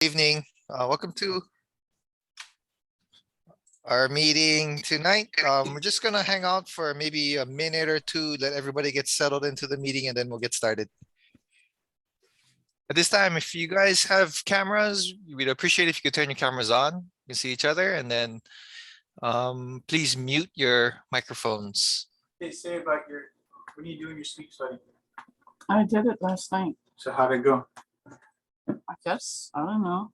Evening. Welcome to our meeting tonight. We're just gonna hang out for maybe a minute or two, let everybody get settled into the meeting, and then we'll get started. At this time, if you guys have cameras, we'd appreciate if you could turn your cameras on. You can see each other, and then please mute your microphones. They say about when you doing your sleep study. I did it last night. So how'd it go? I guess. I don't know.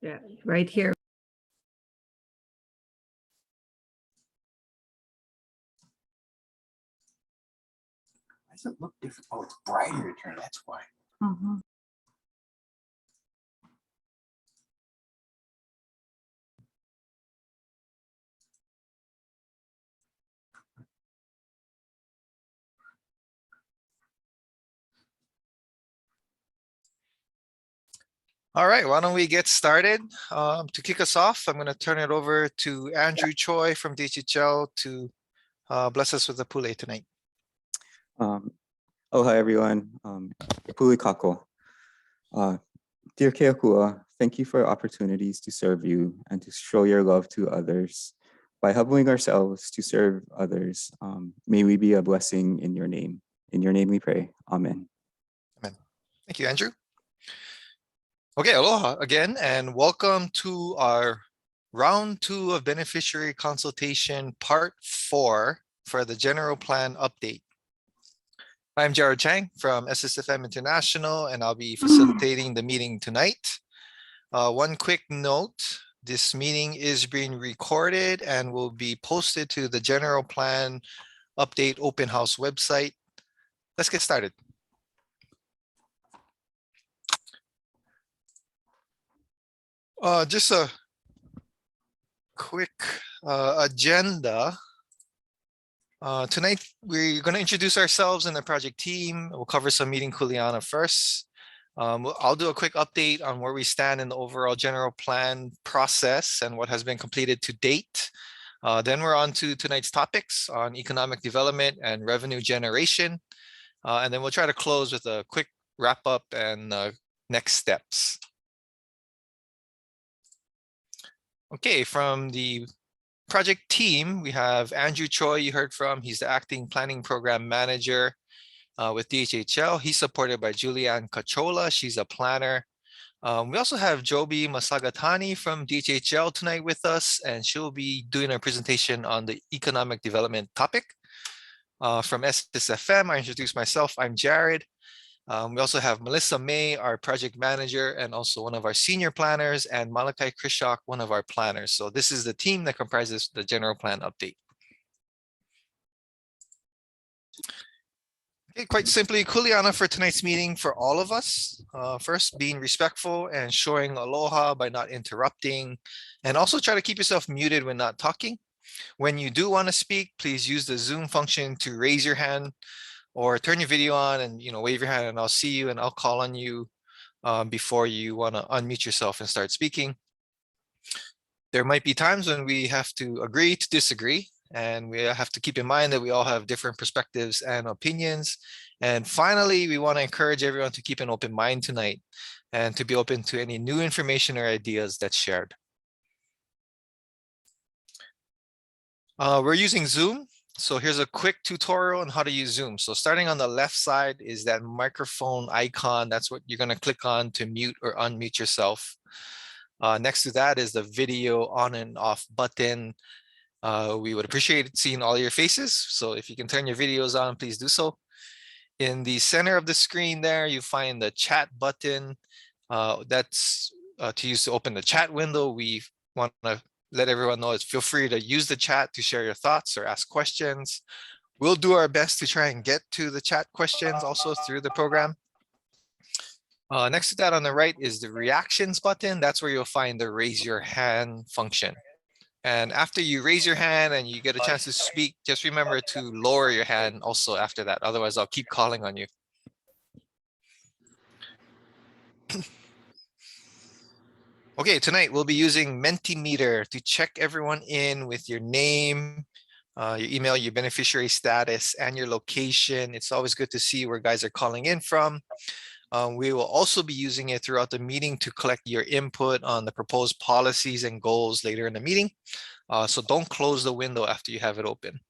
Yeah, right here. Why does it look different? Oh, it's brighter to turn. That's why. Mhm. All right, why don't we get started? To kick us off, I'm going to turn it over to Andrew Choi from DHHL to bless us with the pule tonight. Hi everyone. Puli kako. Dear Keakua, thank you for opportunities to serve you and to show your love to others. By humbling ourselves to serve others, may we be a blessing in your name. In your name we pray. Amen. Amen. Thank you, Andrew. Okay, aloha again, and welcome to our round 2 of Beneficiary Consultation, part 4 for the General Plan Update. I'm Jared Chang from SSFM International, and I'll be facilitating the meeting tonight. One quick note, this meeting is being recorded and will be posted to the General Plan Update Open House website. Let's get started. Just a quick agenda. Tonight, we're going to introduce ourselves and the project team. We'll cover some meeting Juliana first. I'll do a quick update on where we stand in the overall general plan process and what has been completed to date. Then we're on to tonight's topics on economic development and revenue generation. And then we'll try to close with a quick wrap up and next steps. Okay, from the project team, we have Andrew Choi, you heard from. He's the acting planning program manager with DHHL. He's supported by Juliana Budgeting. She's a planner. We also have Joby Masagatani from DHHL tonight with us, and she'll be doing a presentation on the economic development topic. From SSFM, I introduced myself. I'm Jared. We also have Melissa May, our project manager, and also one of our senior planners, and Malakai Krishak, one of our planners. So this is the team that comprises the general plan update. Okay, quite simply, Juliana for tonight's meeting for all of us. First, being respectful and showing aloha by not interrupting, and also try to keep yourself muted when not talking. When you do want to speak, please use the Zoom function to raise your hand or turn your video on and wave your hand, and I'll see you and I'll call on you before you want to unmute yourself and start speaking. There might be times when we have to agree to disagree, and we have to keep in mind that we all have different perspectives and opinions. And finally, we want to encourage everyone to keep an open mind tonight and to be open to any new information or ideas that's shared. We're using Zoom. So here's a quick tutorial on how to use Zoom. So starting on the left side is that microphone icon. That's what you're going to click on to mute or unmute yourself. Next to that is the video on and off button. We would appreciate seeing all your faces. So if you can turn your videos on, please do so. In the center of the screen there, you find the chat button. That's to use to open the chat window. We want to let everyone know feel free to use the chat to share your thoughts or ask questions. We'll do our best to try and get to the chat questions also through the program. Next to that on the right is the reactions button. That's where you'll find the raise your hand function. And after you raise your hand and you get a chance to speak, just remember to lower your hand also after that. Otherwise, I'll keep calling on you. Okay, tonight we'll be using Mentimeter to check everyone in with your name, your email, your beneficiary status, and your location. It's always good to see where guys are calling in from. We will also be using it throughout the meeting to collect your input on the proposed policies and goals later in the meeting. So don't close the window after you have it open.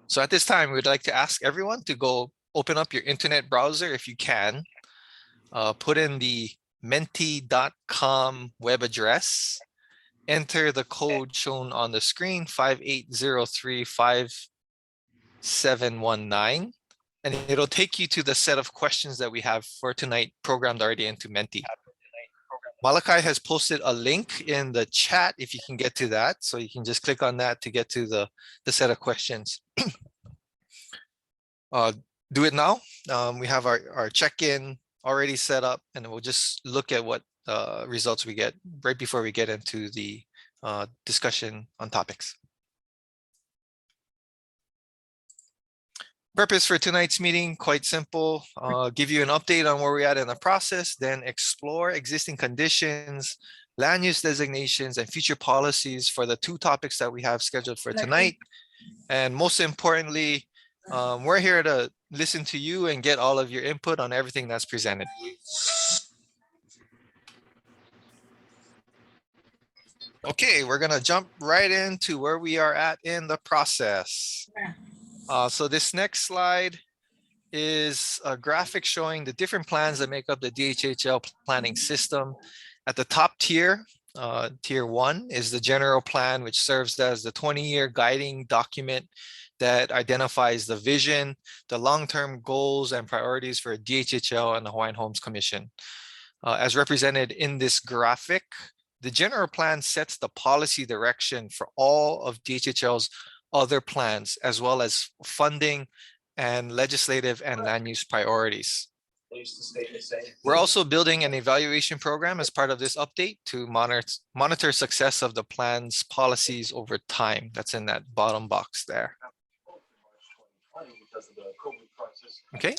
So at this time, we'd like to ask everyone to go open up your internet browser if you can. Put in the menti.com web address. Enter the code shown on the screen, 58035719, and it'll take you to the set of questions that we have for tonight programmed already into Menti. Malachi has posted a link in the chat if you can get to that. So you can just click on that to get to the set of questions. Do it now. We have our check-in already set up, and we'll just look at what results we get right before we get into the discussion on topics. Purpose for tonight's meeting, quite simple. Give you an update on where we're at in the process, then explore existing conditions, land use designations, and future policies for the 2 topics that we have scheduled for tonight. And most importantly, we're here to listen to you and get all of your input on everything that's presented. Okay, we're gonna jump right into where we are at in the process. So this next slide is a graphic showing the different plans that make up the DHHL planning system. At the top tier, tier 1 is the general plan, which serves as the 20-year guiding document that identifies the vision, the long-term goals and priorities for DHHL and the Hawaiian Homes Commission. As represented in this graphic, the general plan sets the policy direction for all of DHHL's other plans, as well as funding and legislative and land use priorities. We're also building an evaluation program as part of this update to monitor success of the plan's policies over time. That's in that bottom box there. Okay.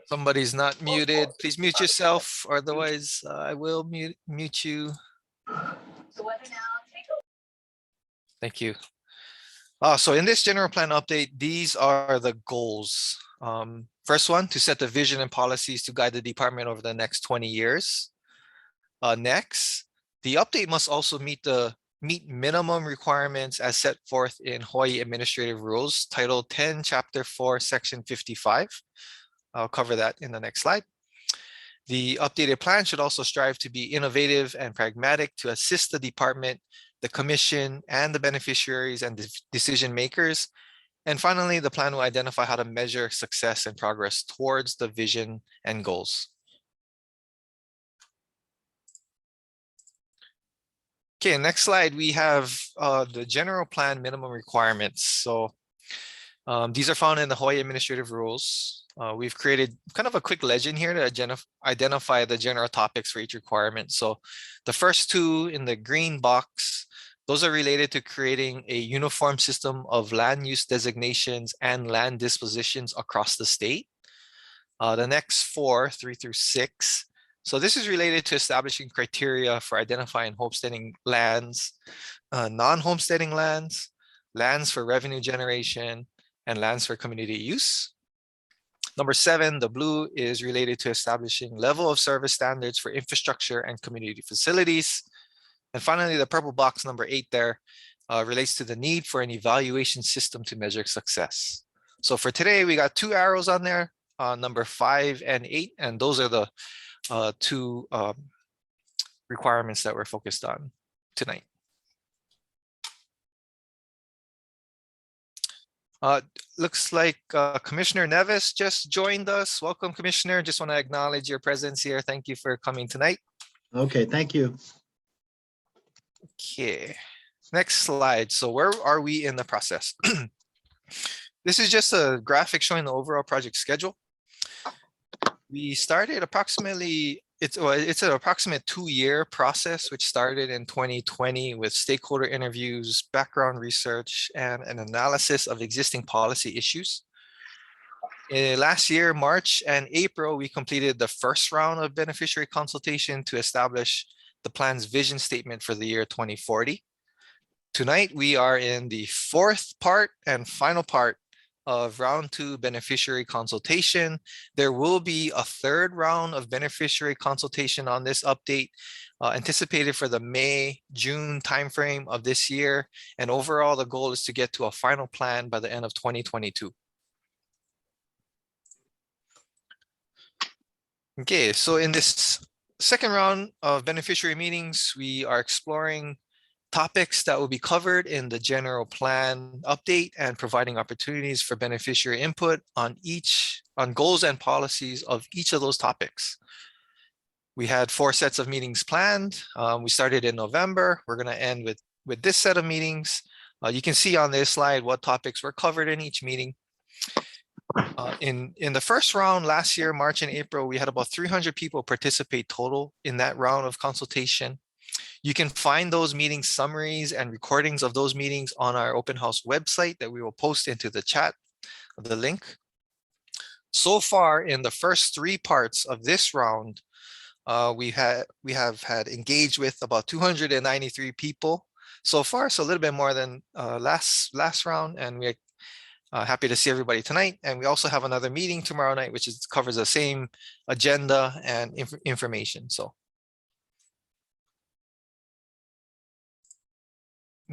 Somebody's not muted. Please mute yourself, or otherwise I will mute you. Thank you. So in this general plan update, these are the goals. First one, to set the vision and policies to guide the department over the next 20 years. Next, the update must also meet minimum requirements as set forth in Hawaii Administrative Rules, Title 10, Chapter 4, Section 55. I'll cover that in the next slide. The updated plan should also strive to be innovative and pragmatic to assist the department, the commission, and the beneficiaries and decision makers. And finally, the plan will identify how to measure success and progress towards the vision and goals. Okay, next slide, we have the general plan minimum requirements. So these are found in the Hawaii Administrative Rules. We've created kind of a quick legend here to identify the general topics for each requirement. So the first 2 in the green box, those are related to creating a uniform system of land use designations and land dispositions across the state. The next 4, 3 through 6. So this is related to establishing criteria for identifying homesteading lands, non-homesteading lands, lands for revenue generation, and lands for community use. Number 7, the blue, is related to establishing level of service standards for infrastructure and community facilities. And finally, the purple box, number 8 there, relates to the need for an evaluation system to measure success. So for today, we got 2 arrows on there, number 5 and 8, and those are the 2 requirements that we're focused on tonight. Looks like Commissioner Nevis just joined us. Welcome, Commissioner. Just want to acknowledge your presence here. Thank you for coming tonight. Okay, thank you. Okay, next slide. So where are we in the process? This is just a graphic showing the overall project schedule. We started approximately, it's an approximate 2-year process, which started in 2020 with stakeholder interviews, background research, and an analysis of existing policy issues. Last year, March and April, we completed the first round of beneficiary consultation to establish the plan's vision statement for the year 2040. Tonight, we are in the fourth part and final part of round 2 beneficiary consultation. There will be a third round of beneficiary consultation on this update, anticipated for the May-June timeframe of this year. And overall, the goal is to get to a final plan by the end of 2022. Okay, so in this second round of beneficiary meetings, we are exploring topics that will be covered in the general plan update and providing opportunities for beneficiary input on goals and policies of each of those topics. We had 4 sets of meetings planned. We started in November. We're going to end with this set of meetings. You can see on this slide what topics were covered in each meeting. In the first round last year, March and April, we had about 300 people participate total in that round of consultation. You can find those meeting summaries and recordings of those meetings on our open house website that we will post into the chat, the link. So far in the first 3 parts of this round, we have had engaged with about 293 people so far, so a little bit more than last round, and we're happy to see everybody tonight. And we also have another meeting tomorrow night, which covers the same agenda and information. So.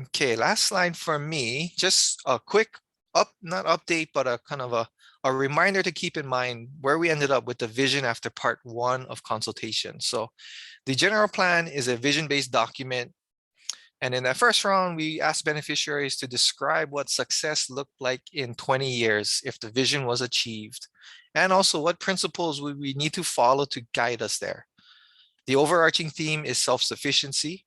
Okay, last slide for me, just a quick not update, but a kind of a reminder to keep in mind where we ended up with the vision after part 1 of consultation. So the general plan is a vision-based document. And in that first round, we asked beneficiaries to describe what success looked like in 20 years if the vision was achieved, and also what principles would we need to follow to guide us there. The overarching theme is self-sufficiency.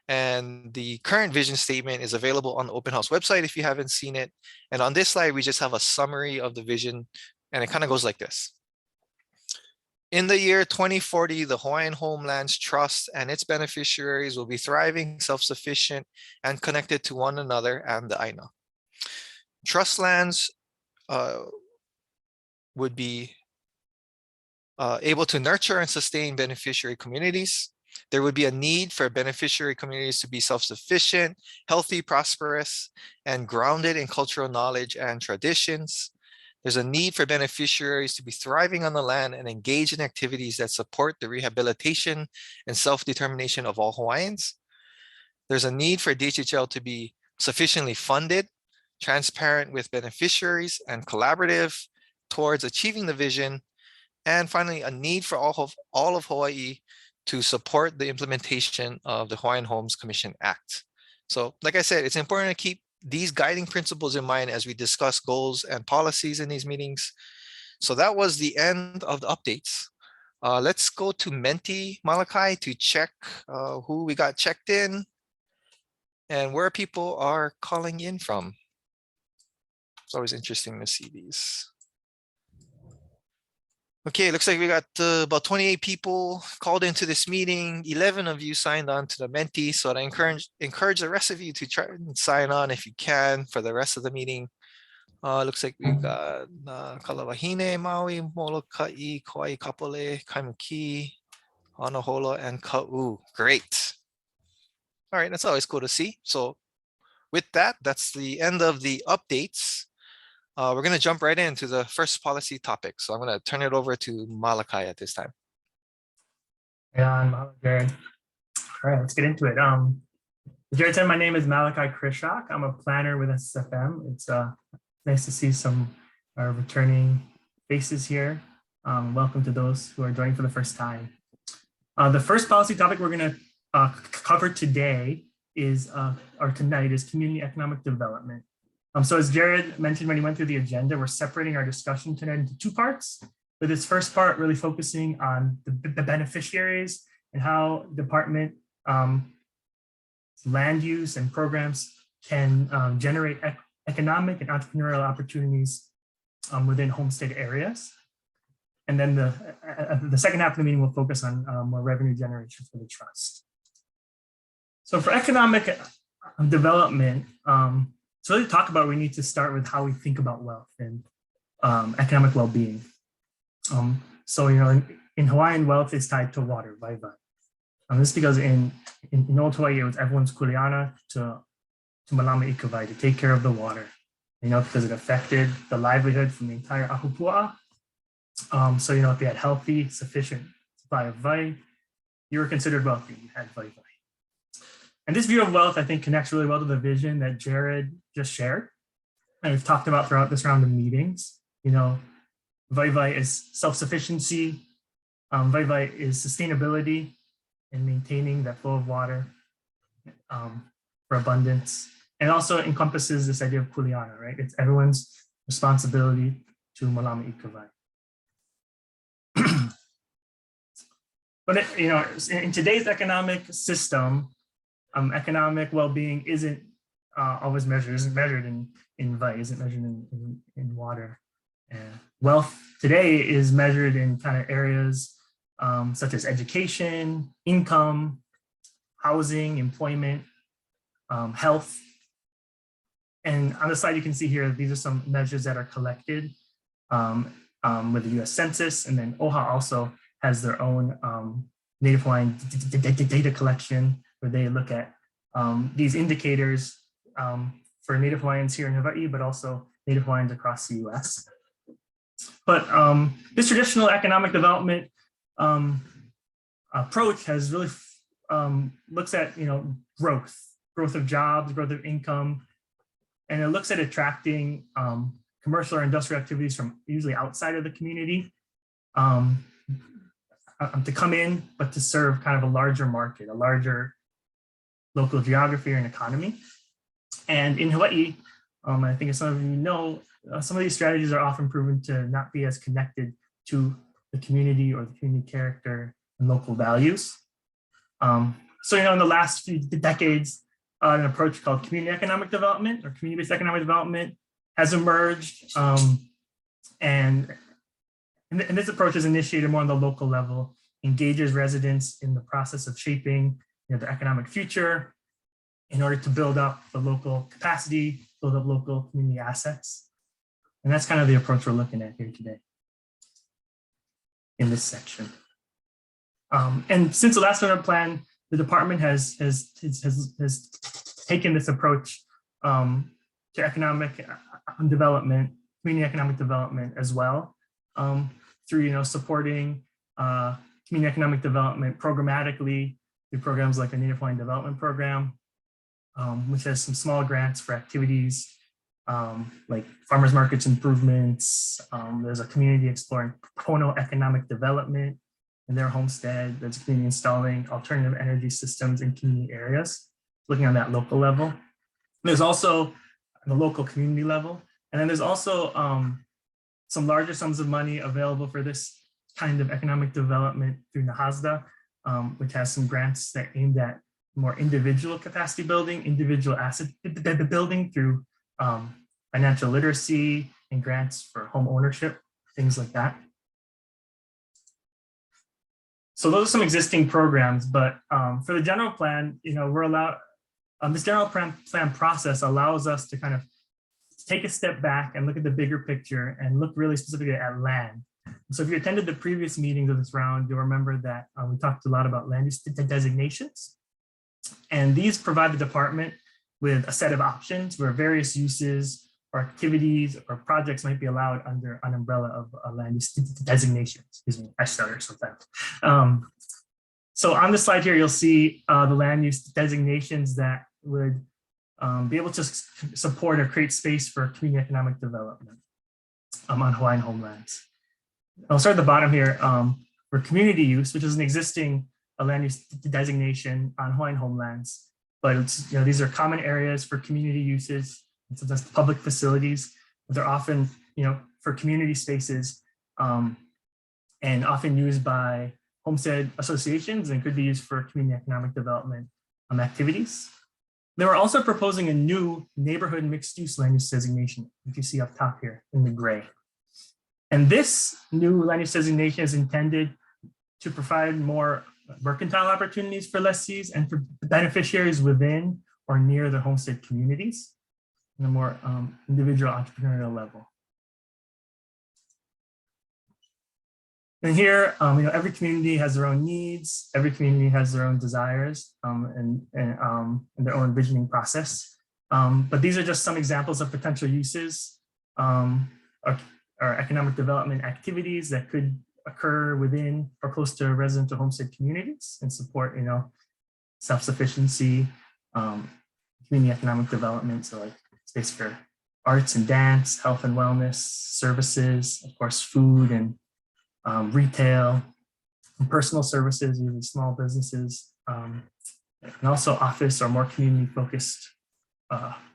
And the current vision statement is available on the open house website if you haven't seen it. And on this slide, we just have a summary of the vision, and it kind of goes like this. In the year 2040, the Hawaiian Homelands Trust and its beneficiaries will be thriving, self-sufficient, and connected to one another and the Aina. Trust lands would be able to nurture and sustain beneficiary communities. There would be a need for beneficiary communities to be self-sufficient, healthy, prosperous, and grounded in cultural knowledge and traditions. There's a need for beneficiaries to be thriving on the land and engage in activities that support the rehabilitation and self-determination of all Hawaiians. There's a need for DHHL to be sufficiently funded, transparent with beneficiaries, and collaborative towards achieving the vision. And finally, a need for all of Hawaii to support the implementation of the Hawaiian Homes Commission Act. So like I said, it's important to keep these guiding principles in mind as we discuss goals and policies in these meetings. So that was the end of the updates. Let's go to Menti Malachi to check who we got checked in and where people are calling in from. It's always interesting to see these. Okay, looks like we got about 28 people called into this meeting. 11 of you signed on to the Menti, so I encourage the rest of you to try and sign on if you can for the rest of the meeting. Looks like we got Kalawahine, Maui, Molokai, Kauai Kapole, Kaimuki, Honolulu, and Ka'u. Great. All right, that's always cool to see. So with that, that's the end of the updates. We're going to jump right into the first policy topic. So I'm going to turn it over to Malachi at this time. Yeah, I'm Jared. All right, let's get into it. Jared said, my name is Malachi Krishak. I'm a planner with SFM. It's nice to see some returning faces here. Welcome to those who are joining for the first time. The first policy topic we're going to cover today is, or tonight, is community economic development. So as Jared mentioned when he went through the agenda, we're separating our discussion tonight into 2 parts. With this first part really focusing on the beneficiaries and how department land use and programs can generate economic and entrepreneurial opportunities within homestead areas. And then the second half of the meeting will focus on more revenue generation for the trust. So for economic development, to really talk about, we need to start with how we think about wealth and economic well-being. So, you know, in Hawaiian, wealth is tied to water, vai vai. This is because in Old Hawaii, it was everyone's kuleana to to Malama Ikavai to take care of the water, because it affected the livelihood from the entire Ahupua. So, if you had healthy, sufficient supply of vai, you were considered wealthy. You had vai. And this view of wealth, I think, connects really well to the vision that Jared just shared. And we've talked about throughout this round of meetings. Vai is self-sufficiency. Vai is sustainability and maintaining that flow of water for abundance. And also encompasses this idea of kuleana, right? It's everyone's responsibility to Malama Ikavai. But in today's economic system, economic well-being isn't always measured, isn't measured in vai, isn't measured in water. Wealth today is measured in kind of areas such as education, income, housing, employment, health. And on the slide, you can see here, these are some measures that are collected with the US Census, and then OHA also has their own Native Hawaiian data collection where they look at these indicators for Native Hawaiians here in Hawaii, but also Native Hawaiians across the US. But this traditional economic development approach has really looks at growth of jobs, growth of income, and it looks at attracting commercial or industrial activities from usually outside of the community to come in, but to serve kind of a larger market, a larger local geography and economy. And in Hawaii, I think as some of you know, some of these strategies are often proven to not be as connected to the community or the community character and local values. So, in the last few decades, an approach called community economic development or community-based economic development has emerged. And this approach is initiated more on the local level, engages residents in the process of shaping their economic future in order to build up the local capacity, build up local community assets. And that's kind of the approach we're looking at here today in this section. And since the last minute plan, the department has taken this approach to economic development, community economic development as well, through supporting community economic development programmatically through programs like the Native Hawaiian Development Program, which has some small grants for activities like farmers markets improvements. There's a community exploring Pono economic development in their homestead. There's a community installing alternative energy systems in community areas, looking on that local level. There's also the local community level. And then there's also some larger sums of money available for this kind of economic development through NAHASDA, which has some grants that aimed at more individual capacity building, individual asset building through financial literacy and grants for home ownership, things like that. So those are some existing programs, but for the general plan, we're allowed, this general plan process allows us to kind of take a step back and look at the bigger picture and look really specifically at land. So if you attended the previous meetings of this round, you'll remember that we talked a lot about land use designations. And these provide the department with a set of options where various uses or activities or projects might be allowed under an umbrella of land use designation. Excuse me, I stutter sometimes. So on the slide here, you'll see the land use designations that would be able to support or create space for community economic development on Hawaiian homelands. I'll start at the bottom here for community use, which is an existing land use designation on Hawaiian homelands. But it's, these are common areas for community uses, and sometimes public facilities, but they're often, for community spaces and often used by homestead associations and could be used for community economic development activities. They were also proposing a new neighborhood mixed use land use designation, which you see up top here in the gray. And this new land use designation is intended to provide more mercantile opportunities for lessees and for beneficiaries within or near their homestead communities in a more individual entrepreneurial level. And here, every community has their own needs, every community has their own desires and their own envisioning process. But these are just some examples of potential uses or economic development activities that could occur within or close to residential homestead communities and support, self-sufficiency, community economic development. So like space for arts and dance, health and wellness, services, of course, food and retail, and personal services, usually small businesses, and also office or more community focused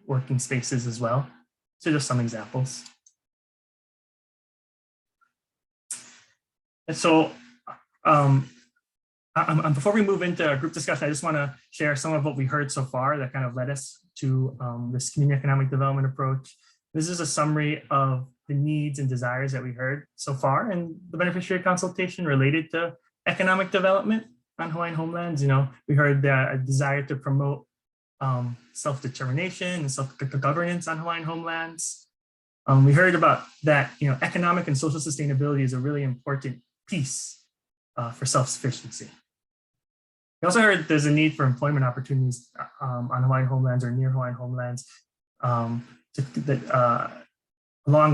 working spaces as well. So just some examples. And so before we move into a group discussion, I just want to share some of what we heard so far that kind of led us to this community economic development approach. This is a summary of the needs and desires that we heard so far in the beneficiary consultation related to economic development on Hawaiian homelands. We heard a desire to promote self-determination and self-governance on Hawaiian homelands. We heard about that, economic and social sustainability is a really important piece for self-sufficiency. We also heard there's a need for employment opportunities on Hawaiian homelands or near Hawaiian homelands, along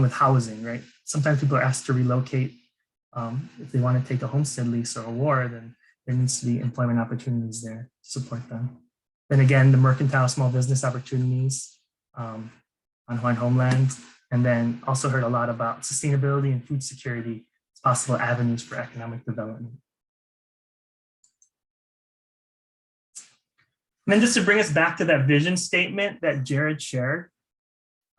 with housing, right? Sometimes people are asked to relocate. If they want to take a homestead lease or a WAR, then there needs to be employment opportunities there to support them. Then again, the mercantile small business opportunities on Hawaiian homelands. And then also heard a lot about sustainability and food security as possible avenues for economic development. And then just to bring us back to that vision statement that Jared shared,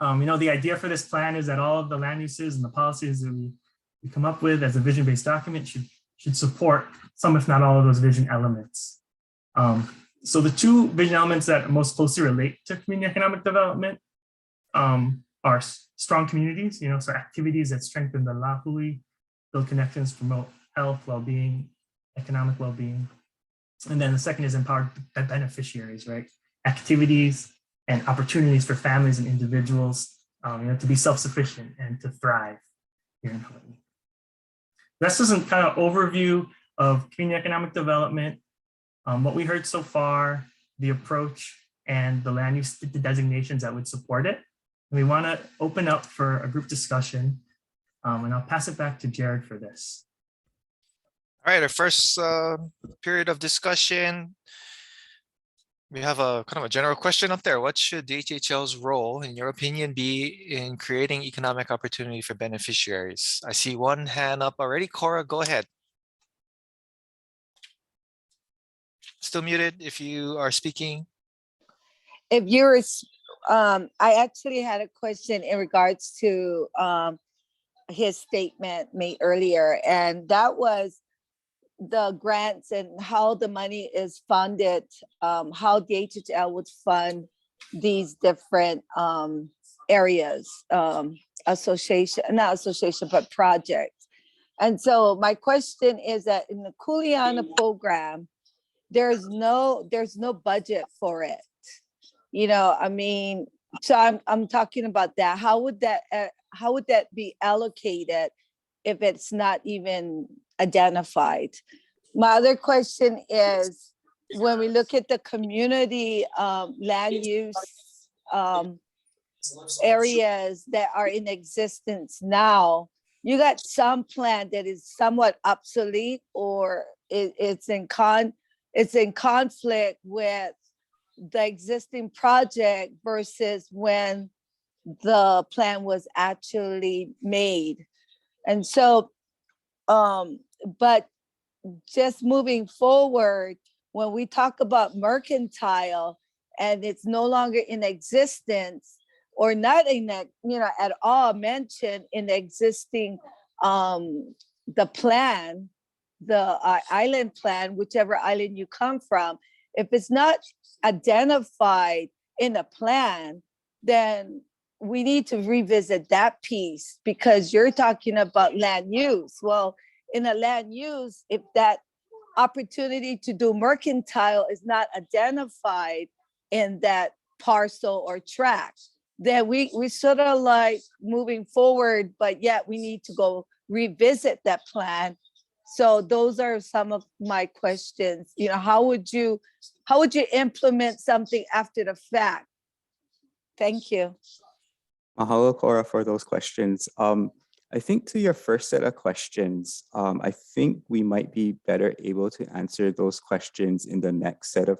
the idea for this plan is that all of the land uses and the policies that we come up with as a vision-based document should support some, if not all, of those vision elements. So the two vision elements that most closely relate to community economic development are strong communities, so activities that strengthen the lahui, build connections, promote health, well-being, economic well-being. And then the second is empowered beneficiaries, right? Activities and opportunities for families and individuals, to be self-sufficient and to thrive here in Hawaii. That's just a kind of overview of community economic development, what we heard so far, the approach, and the land use designations that would support it. And we want to open up for a group discussion, and I'll pass it back to Jared for this. All right, our first period of discussion. We have a kind of a general question up there. What should DHHL's role, in your opinion, be in creating economic opportunity for beneficiaries? I see one hand up already. Cora, go ahead. Still muted if you are speaking. If you're, I actually had a question in regards to his statement made earlier, and that was the grants and how the money is funded, how DHHL would fund these different areas, not association, but projects. And so my question is that in the Kuleana program, there's no budget for it. So I'm talking about that. How would that be allocated if it's not even identified? My other question is, when we look at the community land use areas that are in existence now, you got some plan that is somewhat obsolete, or it's in conflict with the existing project versus when the plan was actually made. And so, but just moving forward, when we talk about mercantile and it's no longer in existence or not in that, at all mentioned in the existing, the plan, the island plan, whichever island you come from, if it's not identified in a plan, then we need to revisit that piece, because you're talking about land use. Well, in a land use, if that opportunity to do mercantile is not identified in that parcel or tract, then we sort of like moving forward, but yet we need to go revisit that plan. So those are some of my questions. How would you implement something after the fact? Thank you. Mahalo, Cora, for those questions. I think to your first set of questions, I think we might be better able to answer those questions in the next set of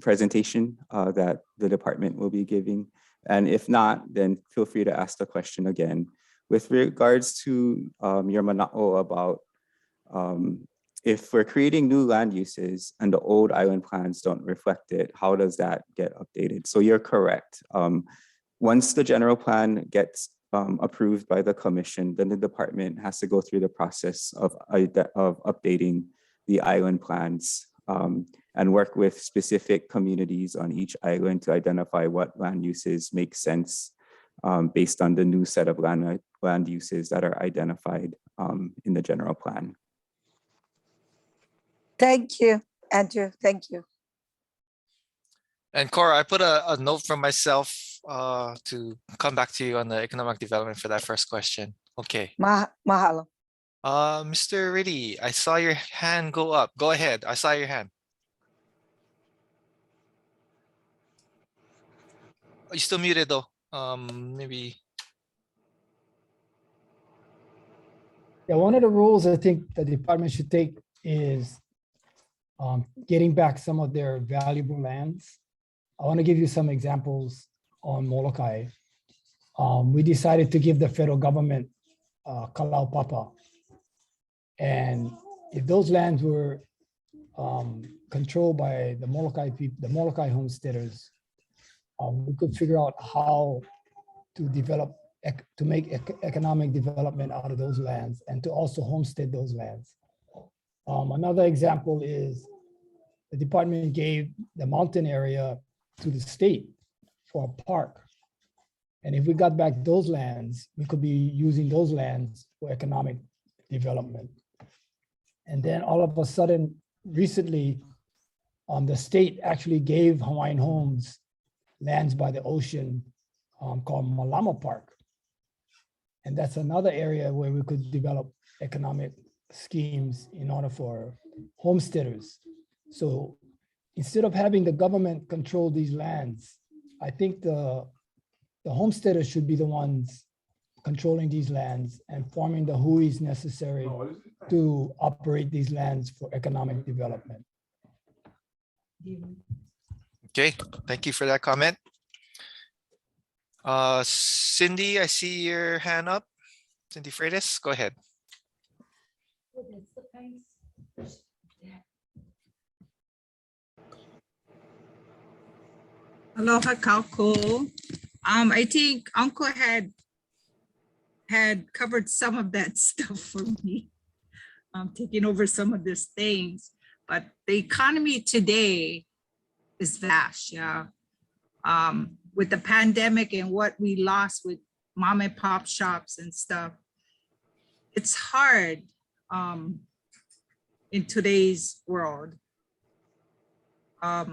presentation that the department will be giving. And if not, then feel free to ask the question again. With regards to your mana'o about if we're creating new land uses and the old island plans don't reflect it, how does that get updated? So you're correct. Once the general plan gets approved by the commission, then the department has to go through the process of updating the island plans and work with specific communities on each island to identify what land uses make sense based on the new set of land uses that are identified in the general plan. Thank you, Andrew. Thank you. And Cora, I put a note for myself to come back to you on the economic development for that first question. Okay. Mahalo. Mr. Riddy, I saw your hand go up. Go ahead. I saw your hand. Oh, you still muted though. Maybe. Yeah, one of the rules I think the department should take is getting back some of their valuable lands. I want to give you some examples on Molokai. We decided to give the federal government Kalaupapa. And if those lands were controlled by the Molokai people, the Molokai homesteaders, we could figure out how to develop, to make economic development out of those lands and to also homestead those lands. Another example is the department gave the mountain area to the state for a park. And if we got back those lands, we could be using those lands for economic development. And then all of a sudden, recently, the state actually gave Hawaiian Homes lands by the ocean called Malama Park. And that's another area where we could develop economic schemes in order for homesteaders. So instead of having the government control these lands, I think the homesteaders should be the ones controlling these lands and forming the huis necessary to operate these lands for economic development. Okay, thank you for that comment. Cindy, I see your hand up. Cindy Freitas, go ahead. Aloha Kauko. I think Uncle had covered some of that stuff for me. Taking over some of these things, but the economy today is vast, yeah. With the pandemic and what we lost with mom and pop shops and stuff, it's hard in today's world. I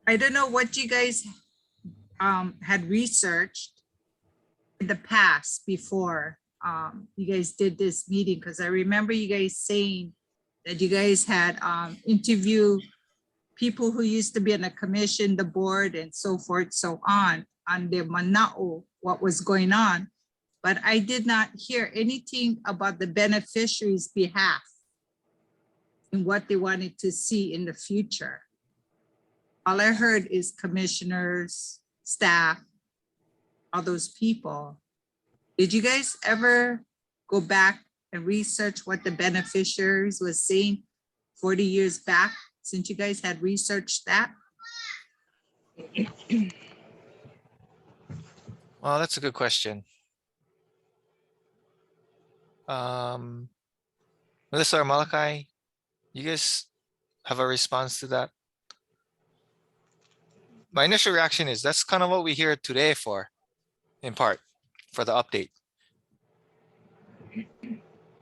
don't know what you guys had researched in the past before you guys did this meeting, because I remember you guys saying that you guys had interviewed people who used to be on the commission, the board, and so forth, so on the mana'o, what was going on. But I did not hear anything about the beneficiaries' behalf and what they wanted to see in the future. All I heard is commissioners, staff, all those people. Did you guys ever go back and research what the beneficiaries was saying 40 years back, since you guys had researched that? Well, that's a good question. Melissa or Malachi, you guys have a response to that? My initial reaction is that's kind of what we hear today for, in part, for the update.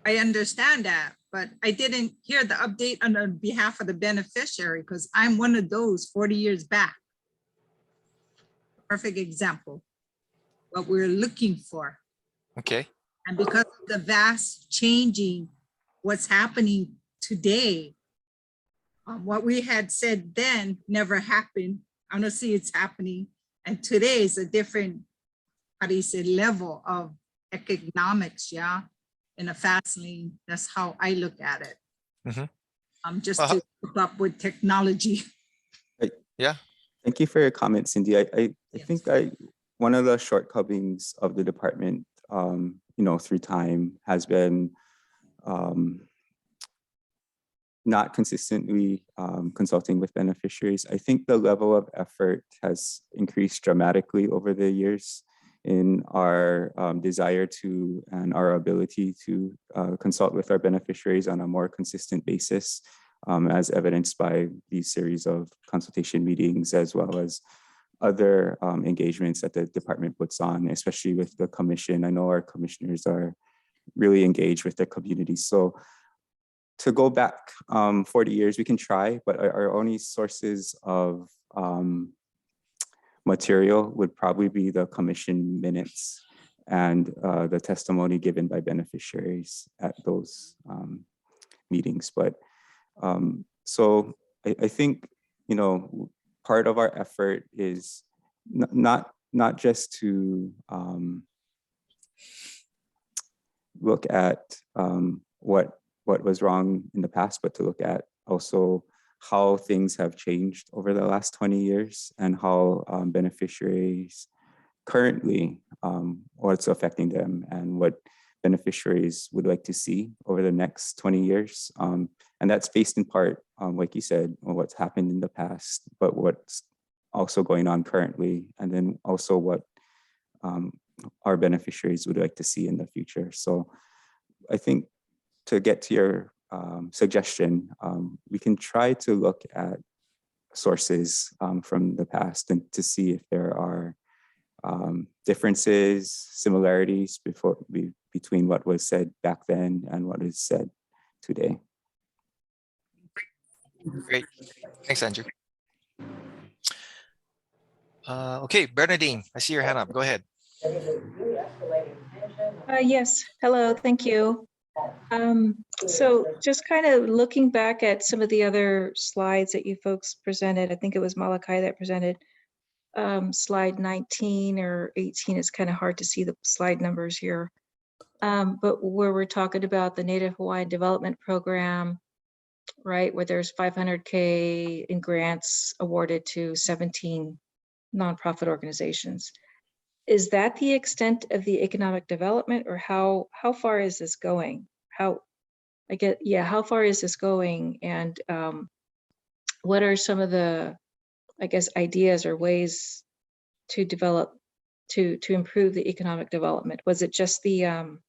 I understand that, but I didn't hear the update on behalf of the beneficiary, because I'm one of those 40 years back. Perfect example, what we're looking for. Okay. And because of the vast changing, what's happening today, what we had said then never happened. Honestly, it's happening. And today is a different, how do you say, level of economics, yeah, in a fast lane. That's how I look at it. Mhm. Just Uh-huh. to keep up with technology. Yeah. Thank you for your comment, Cindy. I Yes. think one of the shortcomings of the department, through time has been not consistently consulting with beneficiaries. I think the level of effort has increased dramatically over the years in our desire to and our ability to consult with our beneficiaries on a more consistent basis, as evidenced by these series of consultation meetings, as well as other engagements that the department puts on, especially with the commission. I know our commissioners are really engaged with their community. So to go back 40 years, we can try, but our only sources of material would probably be the commission minutes and the testimony given by beneficiaries at those meetings. But so I think, part of our effort is not just to look at what was wrong in the past, but to look at also how things have changed over the last 20 years and how beneficiaries currently, what's affecting them and what beneficiaries would like to see over the next 20 years. And that's based in part, like you said, on what's happened in the past, but what's also going on currently, and then also what our beneficiaries would like to see in the future. So I think to get to your suggestion, we can try to look at sources from the past and to see if there are differences, similarities between what was said back then and what is said today. Great. Thanks, Andrew. Okay, Bernadine, I see your hand up. Go ahead. Yes, hello, thank you. So just kind of looking back at some of the other slides that you folks presented, I think it was Malachi that presented slide 19 or 18. It's kind of hard to see the slide numbers here. But where we're talking about the Native Hawaiian Development Program, right, where there's $500K in grants awarded to 17 nonprofit organizations. Is that the extent of the economic development, or how far is this going? How far is this going? And what are some of the, I guess, ideas or ways to develop, to improve the economic development? Was it just the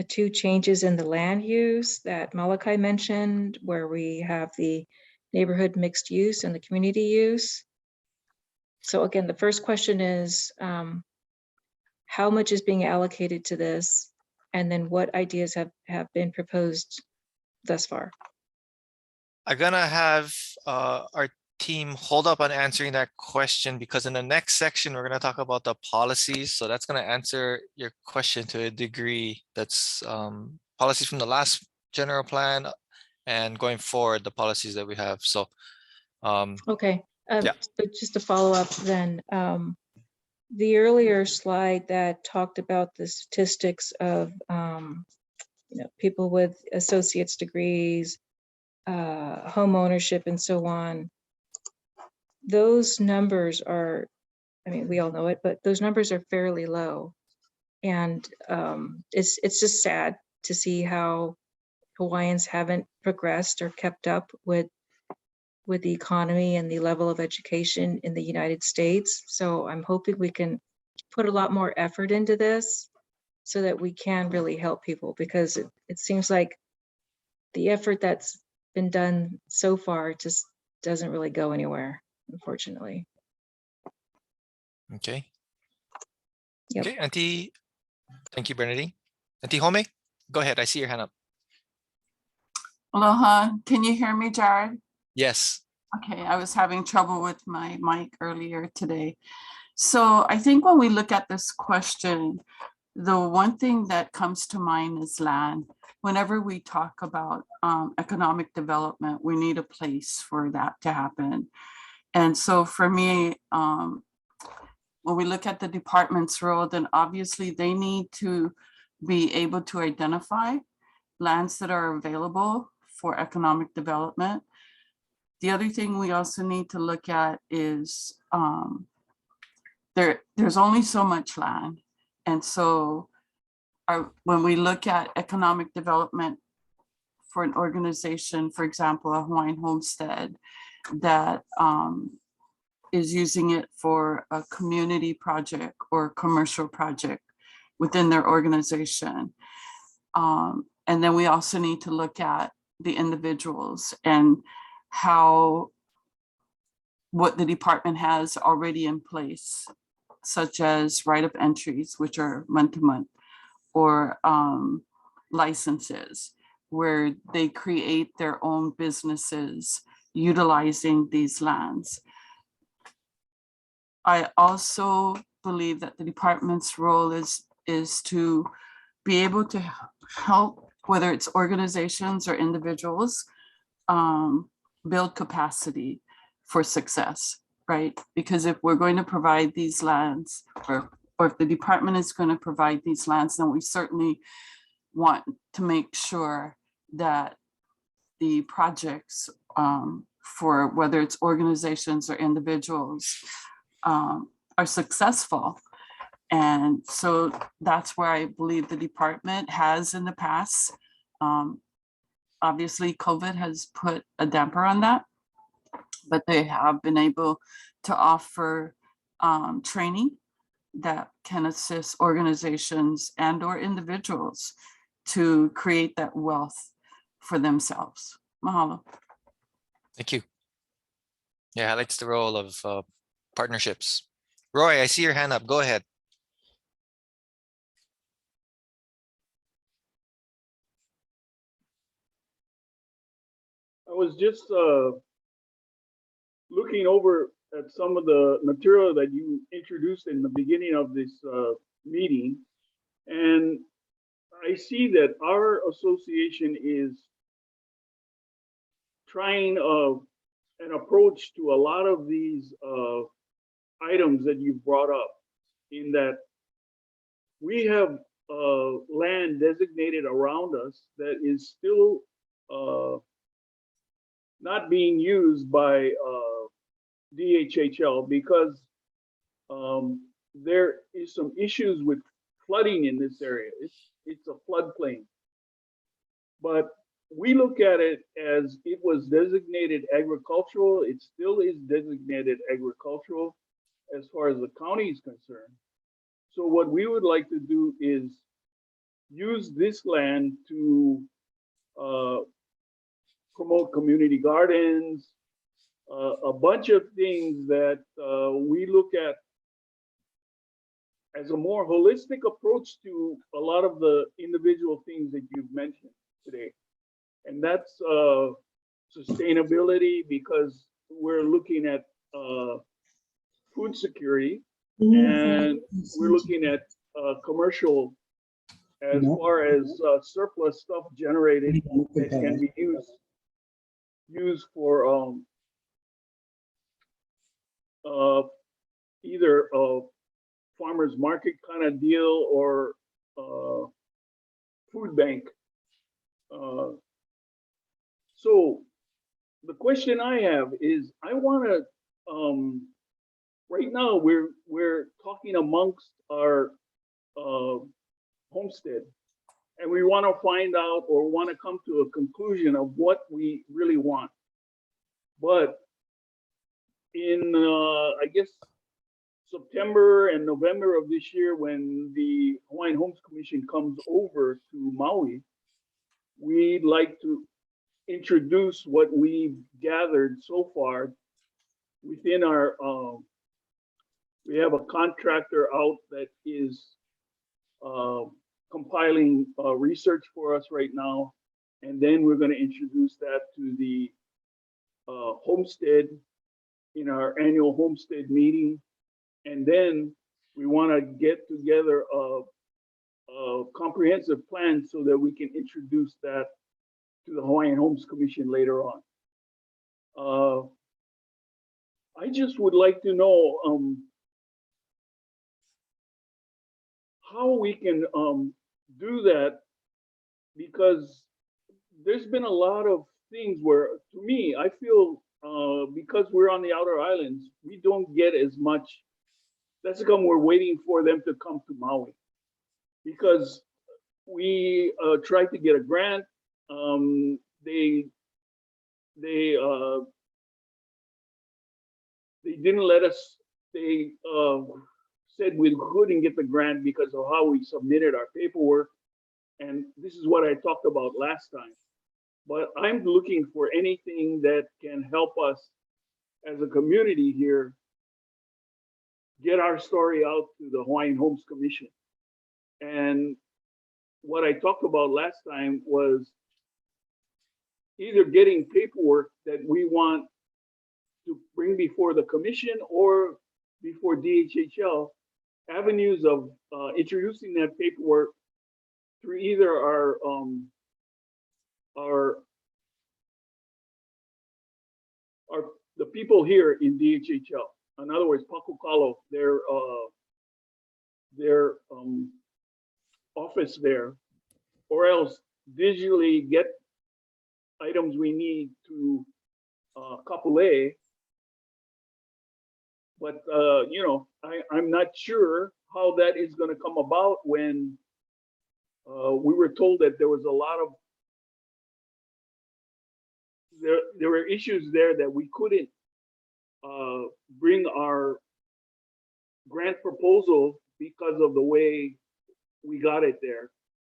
two changes in the land use that Malachi mentioned, where we have the neighborhood mixed use and the community use? So again, the first question is, how much is being allocated to this? And then what ideas have been proposed thus far? I'm gonna have our team hold up on answering that question, because in the next section, we're gonna talk about the policies. So that's gonna answer your question to a degree. That's policies from the last general plan and going forward, the policies that we have. So Okay, yeah. so just to follow up then, the earlier slide that talked about the statistics of people with associate's degrees, home ownership, and so on. Those numbers are, I mean, we all know it, but those numbers are fairly low, and it's just sad to see how Hawaiians haven't progressed or kept up with the economy and the level of education in the United States. So I'm hoping we can put a lot more effort into this so that we can really help people, because it seems like the effort that's been done so far just doesn't really go anywhere, unfortunately. Okay. Yep. Okay, Auntie. Thank you, Bernadine. Auntie Home, go ahead. I see your hand up. Aloha, can you hear me, Jared? Yes. Okay, I was having trouble with my mic earlier today. So I think when we look at this question, the one thing that comes to mind is land. Whenever we talk about economic development, we need a place for that to happen. And so for me, when we look at the department's role, then obviously they need to be able to identify lands that are available for economic development. The other thing we also need to look at is there's only so much land. And so when we look at economic development for an organization, for example, a Hawaiian homestead that is using it for a community project or commercial project within their organization. And then we also need to look at the individuals and what the department has already in place, such as right of entries, which are month to month, or licenses, where they create their own businesses utilizing these lands. I also believe that the department's role is to be able to help, whether it's organizations or individuals, build capacity for success, right? Because if we're going to provide these lands, or if the department is going to provide these lands, then we certainly want to make sure that the projects for whether it's organizations or individuals are successful. And so that's where I believe the department has in the past. Obviously, COVID has put a damper on that, but they have been able to offer training that can assist organizations and or individuals to create that wealth for themselves. Mahalo. Thank you. Yeah, highlights the role of partnerships. Roy, I see your hand up. Go ahead. I was just looking over at some of the material that you introduced in the beginning of this meeting, and I see that our association is trying an approach to a lot of these items that you brought up, in that we have land designated around us that is still not being used by DHHL because there is some issues with flooding in this area. It's a floodplain. But we look at it as it was designated agricultural. It still is designated agricultural as far as the county is concerned. So what we would like to do is use this land to promote community gardens, a bunch of things that we look at as a more holistic approach to a lot of the individual things that you've mentioned today. And that's sustainability, because we're looking at food security, and we're looking at commercial as far as surplus stuff generated that can be used for either a farmer's market kind of deal or food bank. So the question I have is, I want to right now we're talking amongst our homestead, and we want to find out or want to come to a conclusion of what we really want. But in I guess September and November of this year, when the Hawaiian Homes Commission comes over to Maui, we'd like to introduce what we've gathered so far within our we have a contractor out that is compiling research for us right now, and then we're going to introduce that to the homestead in our annual homestead meeting. And then we want to get together comprehensive plan so that we can introduce that to the Hawaiian Homes Commission later on. I just would like to know how we can do that, because there's been a lot of things where, to me, I feel because we're on the outer islands, we don't get as much. That's come we're waiting for them to come to Maui, because we tried to get a grant. They didn't let us. They said we couldn't get the grant because of how we submitted our paperwork. And this is what I talked about last time. But I'm looking for anything that can help us as a community here get our story out to the Hawaiian Homes Commission. And what I talked about last time was either getting paperwork that we want to bring before the commission or before DHHL, avenues of introducing that paperwork through either the people here in DHHL. In other words, Pakukalo, their office there, or else digitally get items we need to Kapolei. But you know, I'm not sure how that is going to come about when we were told that there was a lot of there were issues there that we couldn't bring our grant proposal because of the way we got it there,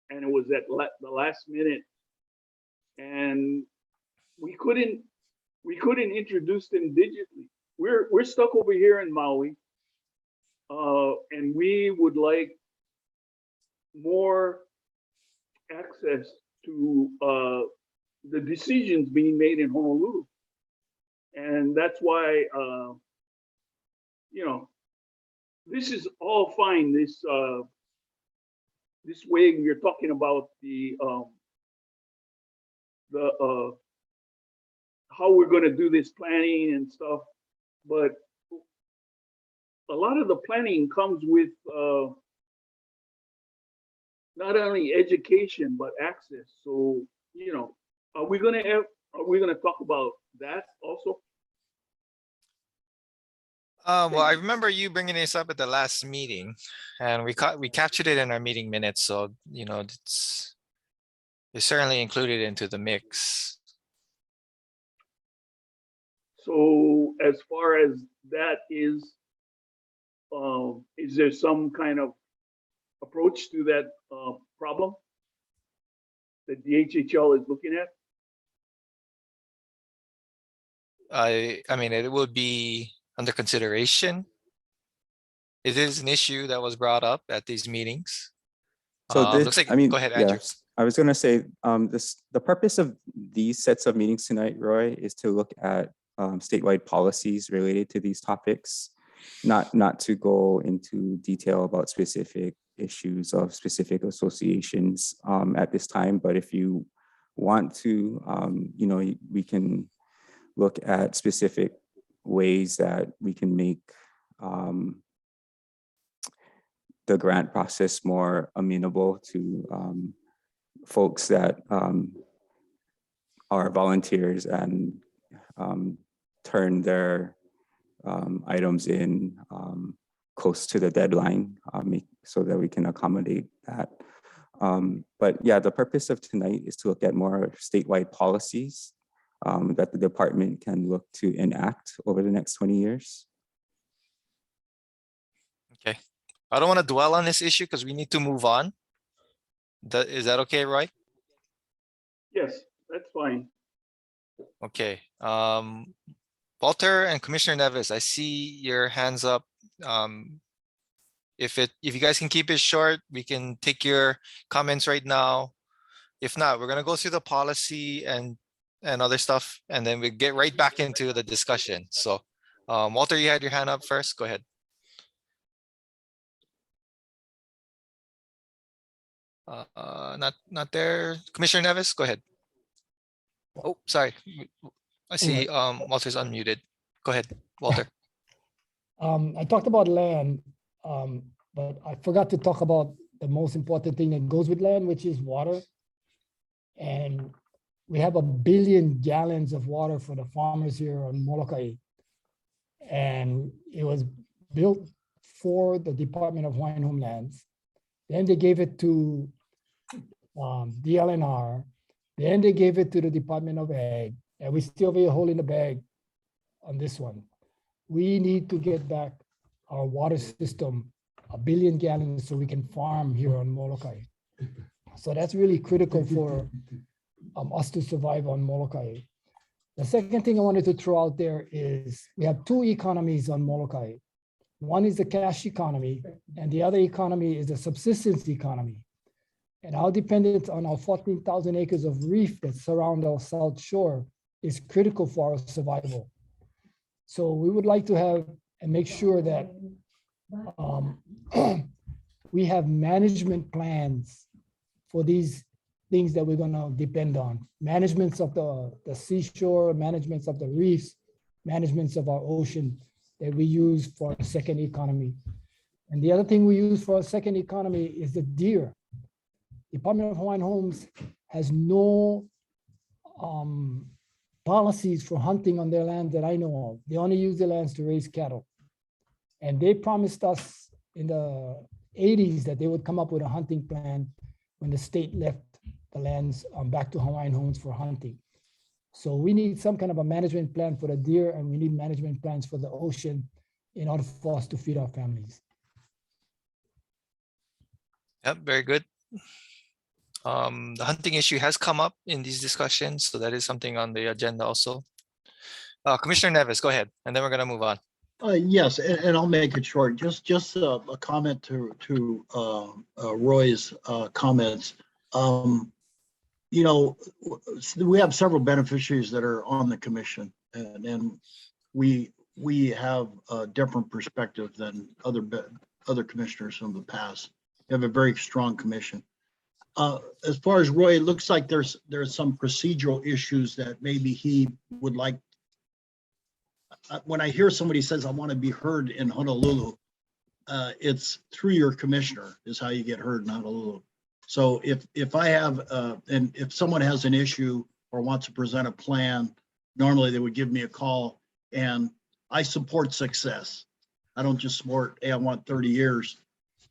and it was at the last minute, and we couldn't introduce them digitally. We're stuck over here in Maui, and we would like more access to the decisions being made in Honolulu. And that's why, you know, this is all fine. This way you're talking about the how we're going to do this planning and stuff, but a lot of the planning comes with not only education but access. So, you know, are we going to talk about that also? Well, I remember you bringing this up at the last meeting, and we captured it in our meeting minutes. So, you know, it's certainly included into the mix. So as far as that is there some kind of approach to that problem that the HHL is looking at? I mean, it would be under consideration. It is an issue that was brought up at these meetings. So looks like, go ahead, Andrew. yes, I was going to say the purpose of these sets of meetings tonight, Roy, is to look at statewide policies related to these topics, not to go into detail about specific issues of specific associations at this time. But if you want to, you know, we can look at specific ways that we can make the grant process more amenable to folks that are volunteers and turn their items in close to the deadline, so that we can accommodate that. But yeah, the purpose of tonight is to look at more statewide policies that the department can look to enact over the next 20 years. Okay. I don't want to dwell on this issue because we need to move on. Is that okay, Roy? Yes, that's fine. Okay. Walter and Commissioner Nevis, I see your hands up. If you guys can keep it short, we can take your comments right now. If not, we're gonna go through the policy and other stuff, and then we get right back into the discussion. So, Walter, you had your hand up first. Go ahead. Not there. Commissioner Nevis, go ahead. Oh, sorry. I see Walter's unmuted. Go ahead, Walter. I talked about land, but I forgot to talk about the most important thing that goes with land, which is water. And we have 1 billion gallons of water for the farmers here on Molokai. And it was built for the Department of Hawaiian Homelands. Then they gave it to DLNR. Then they gave it to the Department of Ag. And we still have a hole in the bag on this one. We need to get back our water system 1 billion gallons so we can farm here on Molokai. So that's really critical for us to survive on Molokai. The second thing I wanted to throw out there is we have 2 economies on Molokai. One is the cash economy, and the other economy is the subsistence economy. And our dependence on our 14,000 acres of reef that surround our South Shore is critical for our survival. So we would like to have and make sure that we have management plans for these things that we're gonna depend on. Managements of the seashore, managements of the reefs, managements of our ocean that we use for a second economy. And the other thing we use for a second economy is the deer. Department of Hawaiian Homes has no policies for hunting on their land that I know of. They only use the lands to raise cattle. And they promised us in the 80s that they would come up with a hunting plan when the state left the lands back to Hawaiian Homes for hunting. So we need some kind of a management plan for the deer, and we need management plans for the ocean in order for us to feed our families. Yep, very good. The hunting issue has come up in these discussions, so that is something on the agenda also. Commissioner Nevis, go ahead, and then we're going to move on. Yes, and I'll make it short. Just a comment to Roy's comments. You know, we have several beneficiaries that are on the commission, and we have a different perspective than other commissioners from the past. We have a very strong commission. As far as Roy, it looks like there's some procedural issues that maybe he would like. When I hear somebody says, I want to be heard in Honolulu, it's through your commissioner is how you get heard in Honolulu. So if I have, and if someone has an issue or wants to present a plan, normally they would give me a call, and I support success. I don't just support, hey, I want 30 years.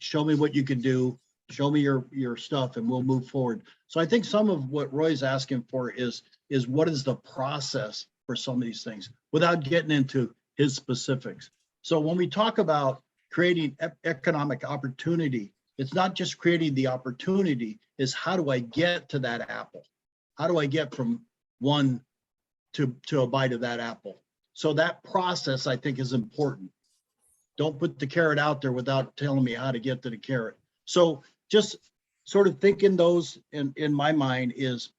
Show me what you can do. Show me your stuff and we'll move forward. So I think some of what Roy's asking for is what is the process for some of these things without getting into his specifics. So when we talk about creating economic opportunity, it's not just creating the opportunity, is how do I get to that apple? How do I get from one to a bite of that apple? So that process I think is important. Don't put the carrot out there without telling me how to get to the carrot. So just sort of thinking those in my mind is,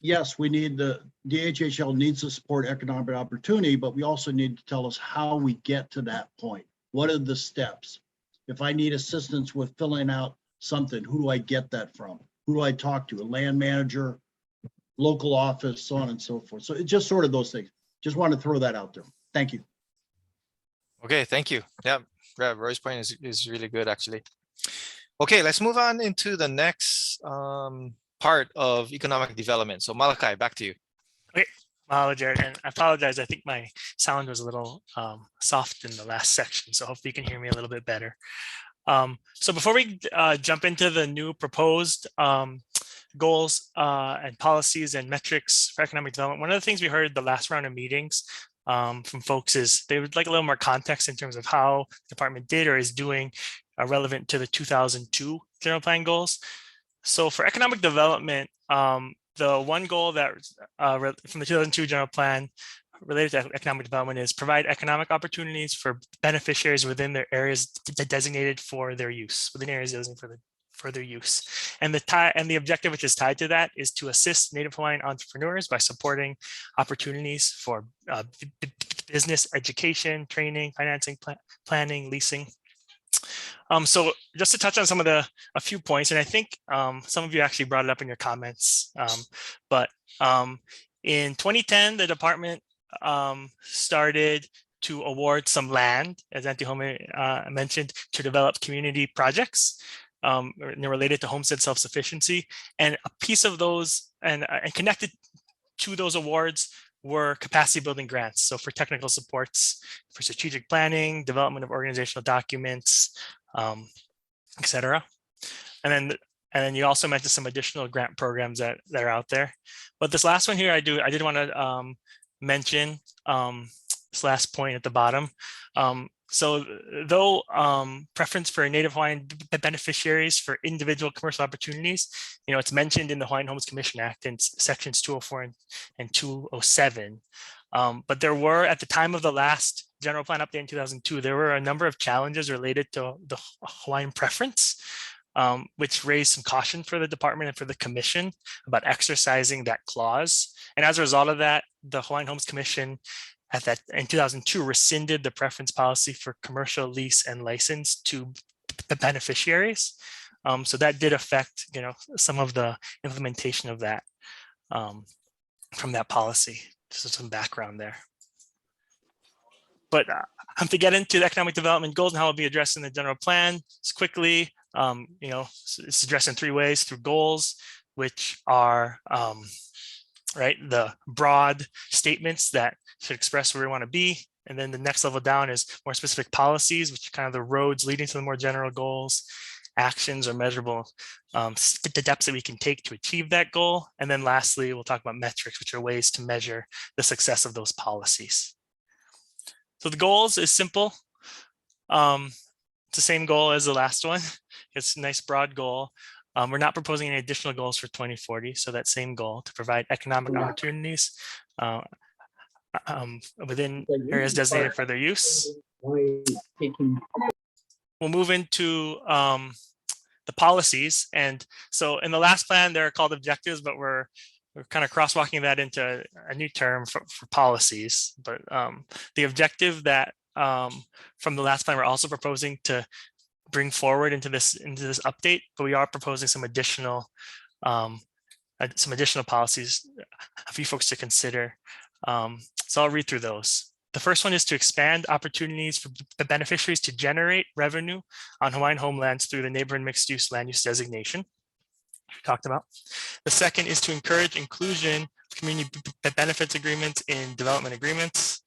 yes, we need the DHHL needs to support economic opportunity, but we also need to tell us how we get to that point. What are the steps? If I need assistance with filling out something, who do I get that from? Who do I talk to? A land manager, local office, so on and so forth. So it's just sort of those things. Just want to throw that out there. Thank you. Okay, thank you. Yeah, Roy's point is really good, actually. Okay, let's move on into the next part of economic development. So Malachi, back to you. Okay, mahalo, Jared, and I apologize. I think my sound was a little soft in the last section, so hopefully you can hear me a little bit better. So before we jump into the new proposed goals and policies and metrics for economic development, one of the things we heard the last round of meetings from folks is they would like a little more context in terms of how the department did or is doing relevant to the 2002 general plan goals. So for economic development, the one goal that from the 2002 general plan related to economic development is provide economic opportunities for beneficiaries within their areas designated for their use, within areas designated for their use. And the objective which is tied to that is to assist Native Hawaiian entrepreneurs by supporting opportunities for business, education, training, financing, planning, leasing, So just to touch on a few points, and I think some of you actually brought it up in your comments, but in 2010, the department started to award some land, as Auntie Home mentioned, to develop community projects related to homestead self-sufficiency. And a piece of those and connected to those awards were capacity building grants. So for technical supports, for strategic planning, development of organizational documents, etc. And then you also mentioned some additional grant programs that are out there. But this last one here, I did want to mention this last point at the bottom. So though preference for Native Hawaiian beneficiaries for individual commercial opportunities, it's mentioned in the Hawaiian Homes Commission Act in sections 204 and 207. But there were, at the time of the last general plan update in 2002, there were a number of challenges related to the Hawaiian preference, which raised some caution for the department and for the commission about exercising that clause. And as a result of that, the Hawaiian Homes Commission in 2002 rescinded the preference policy for commercial lease and license to beneficiaries. So that did affect, some of the implementation of that from that policy. Just some background there. But to get into the economic development goals and how it'll be addressed in the general plan, just quickly, it's addressed in 3 ways: through goals, which are the broad statements that should express where we want to be. And then the next level down is more specific policies, which are kind of the roads leading to the more general goals, actions or measurable steps that we can take to achieve that goal. And then lastly, we'll talk about metrics, which are ways to measure the success of those policies. So the goals is simple. It's the same goal as the last one. It's a nice broad goal. We're not proposing any additional goals for 2040. So that same goal to provide economic opportunities within areas designated for their use. We'll move into the policies. And so in the last plan, they're called objectives, but we're kind of crosswalking that into a new term for policies. But the objective that from the last plan, we're also proposing to bring forward into this update, but we are proposing some additional policies for you folks to consider. So I'll read through those. The first one is to expand opportunities for the beneficiaries to generate revenue on Hawaiian homelands through the neighborhood mixed use land use designation we talked about. The second is to encourage inclusion of community benefits agreements in development agreements.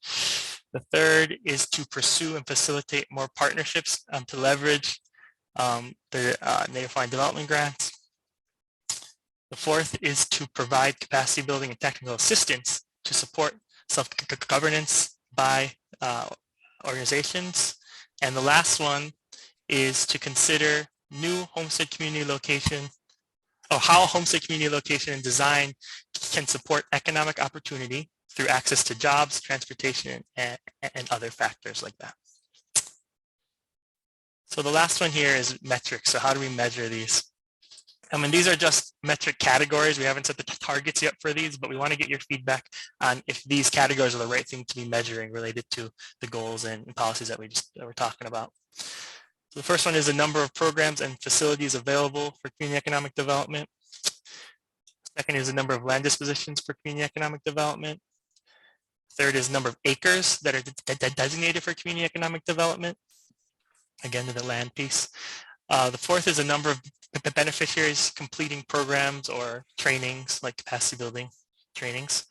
The third is to pursue and facilitate more partnerships to leverage the Native Hawaiian development grants. The fourth is to provide capacity building and technical assistance to support self-governance by organizations. And the last one is to consider new homestead community location, or how homestead community location and design can support economic opportunity through access to jobs, transportation, and other factors like that. So the last one here is metrics. So how do we measure these? I mean, these are just metric categories. We haven't set the targets yet for these, but we want to get your feedback on if these categories are the right thing to be measuring related to the goals and policies that we're talking about. So the first one is the number of programs and facilities available for community economic development. Second is the number of land dispositions for community economic development. Third is the number of acres that are designated for community economic development. Again, to the land piece. The fourth is a number of beneficiaries completing programs or trainings like capacity building trainings.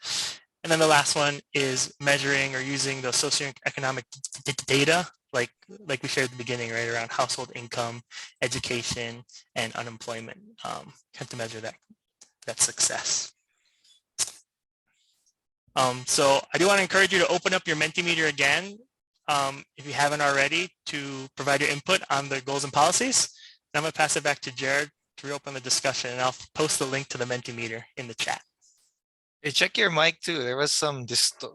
And then the last one is measuring or using the socioeconomic data like we shared at the beginning, right, around household income, education, and unemployment, to measure that success. So I do want to encourage you to open up your Mentimeter again, if you haven't already, to provide your input on the goals and policies. And I'm going to pass it back to Jared to reopen the discussion, and I'll post the link to the Mentimeter in the chat. Hey, check your mic too. There was some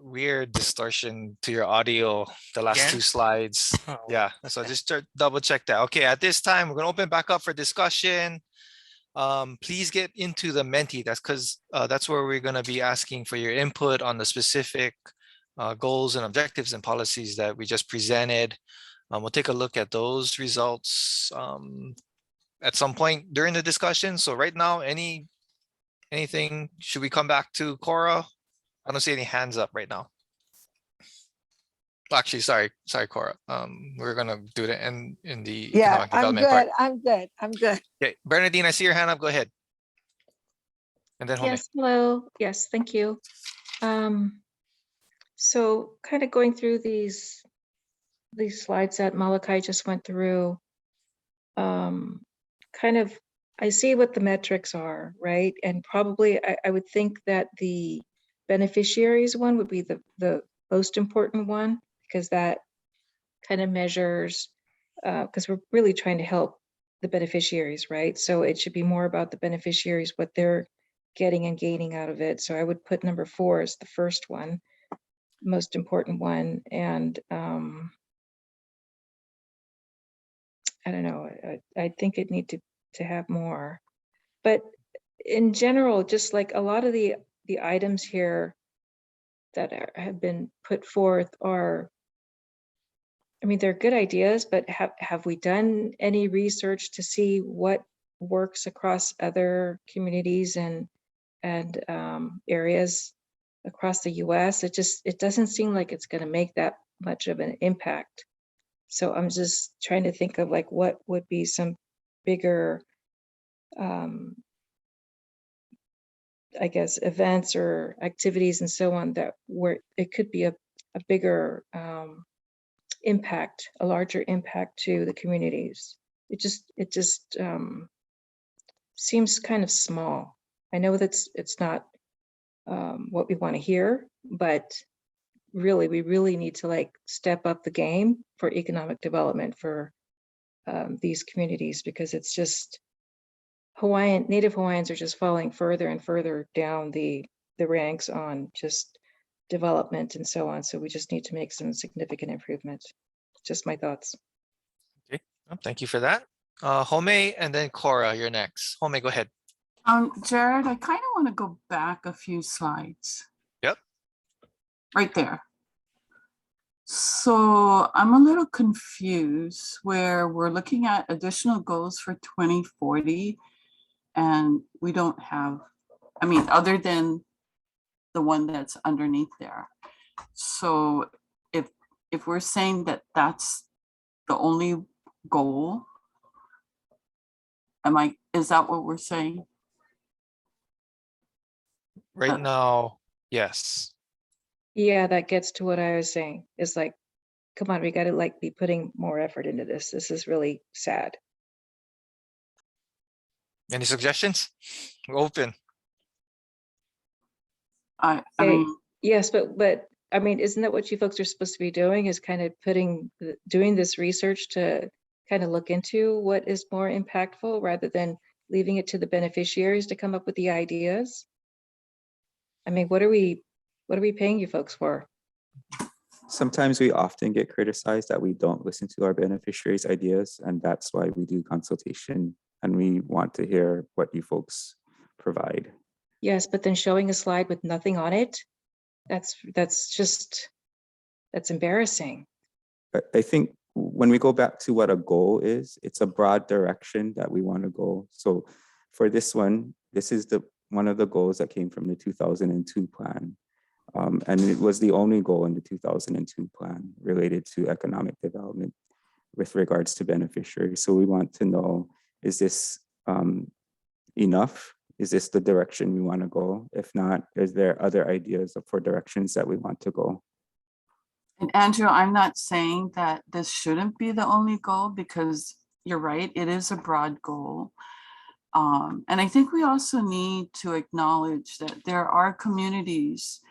weird distortion to your audio the last two slides. Oh, yeah, so just double check that. Okay, at this time, we're going to open back up for discussion. Please get into the Menti. That's where we're going to be asking for your input on the specific goals and objectives and policies that we just presented. We'll take a look at those results at some point during the discussion. So right now, anything, should we come back to Cora? I don't see any hands up right now. Actually, sorry, Cora. We're gonna do it in the Yeah, economic I'm development part. good. I'm good. I'm good. Okay, Bernadine, I see your hand up. Go ahead. And then Home. Yes, hello. Yes, thank you. So kind of going through these slides that Malachi just went through, kind of, I see what the metrics are, right? And probably I would think that the beneficiaries one would be the most important one, because that kind of measures, because we're really trying to help the beneficiaries, right? So it should be more about the beneficiaries, what they're getting and gaining out of it. So I would put number 4 as the first one, most important one. And I don't know, I think it need to have more. But in general, just like a lot of the items here that have been put forth are, I mean, they're good ideas, but have we done any research to see what works across other communities and areas across the US? It doesn't seem like it's going to make that much of an impact. So I'm just trying to think of like what would be some bigger, I guess, events or activities and so on that where it could be a bigger impact, a larger impact to the communities. It just seems kind of small. I know that's it's not what we want to hear, but really, we really need to like step up the game for economic development for these communities, because it's just Native Hawaiians are just falling further and further down the ranks on just development and so on. So we just need to make some significant improvements. Just my thoughts. Okay, well, thank you for that. Home and then Cora, you're next. Home, go ahead. Jared, I kind of want to go back a few slides. Yep. Right there. So I'm a little confused where we're looking at additional goals for 2040 and we don't have, I mean, other than the one that's underneath there. So if we're saying that that's the only goal, is that what we're saying? Right now, yes. Yeah, that gets to what I was saying. It's like, come on, we got to like be putting more effort into this. This is really sad. Any suggestions? We're open. I Okay, mean, yes, but I mean, isn't that what you folks are supposed to be doing, is kind of doing this research to kind of look into what is more impactful rather than leaving it to the beneficiaries to come up with the ideas? I mean, what are we paying you folks for? Sometimes we often get criticized that we don't listen to our beneficiaries' ideas, and that's why we do consultation, and we want to hear what you folks provide. Yes, but then showing a slide with nothing on it, that's embarrassing. I think when we go back to what a goal is, it's a broad direction that we want to go. So for this one, this is one of the goals that came from the 2002 plan. And it was the only goal in the 2002 plan related to economic development with regards to beneficiaries. So we want to know, is this enough? Is this the direction we want to go? If not, is there other ideas for directions that we want to go? and Andrew, I'm not saying that this shouldn't be the only goal, because you're right, it is a broad goal. And I think we also need to acknowledge that there are communities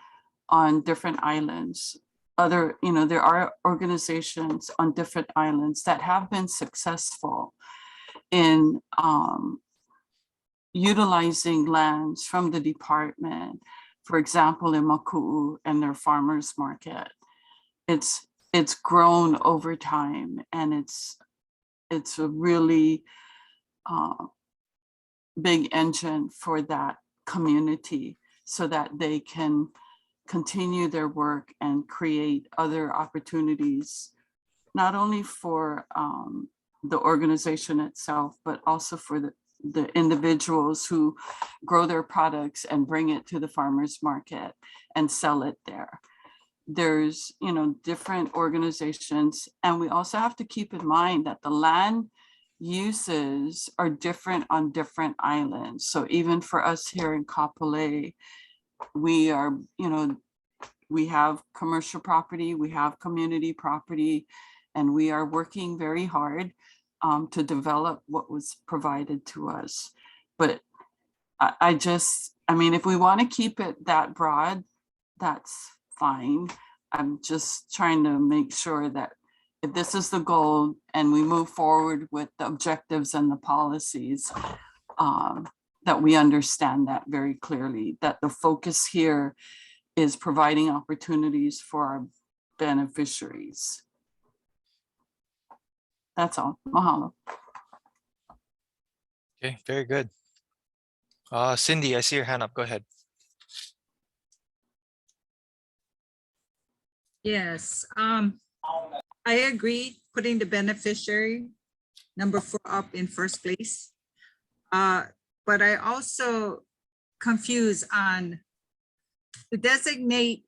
on different islands. There are organizations on different islands that have been successful in utilizing lands from the department. For example, in Maku'u and their farmers market, it's grown over time, and it's a really big engine for that community, so that they can continue their work and create other opportunities not only for the organization itself, but also for the individuals who grow their products and bring it to the farmers market and sell it there. There's, you know, different organizations, and we also have to keep in mind that the land uses are different on different islands. So even for us here in Kapolei, we are, you know, we have commercial property, we have community property, and we are working very hard to develop what was provided to us. But I mean, if we want to keep it that broad, that's fine. I'm just trying to make sure that if this is the goal and we move forward with the objectives and the policies, that we understand that very clearly, that the focus here is providing opportunities for our beneficiaries. That's all. Mahalo. Okay, very good. Cindy, I see your hand up. Go ahead. Yes, I agree, putting the beneficiary number 4 up in first place. But I also confused on to designate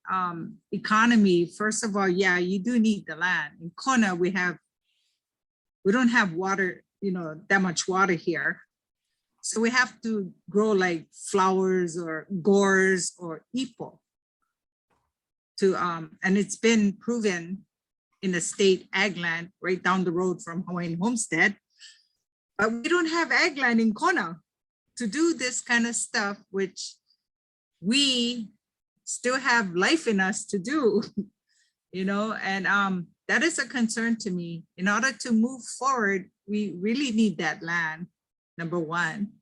economy. First of all, yeah, you do need the land. In Kona, we don't have water, you know, that much water here. So we have to grow like flowers or gores or ipo to, and it's been proven in the state ag land right down the road from Hawaiian Homestead. But we don't have ag land in Kona to do this kind of stuff, which we still have life in us to do, you know, and that is a concern to me. In order to move forward, we really need that land, number one.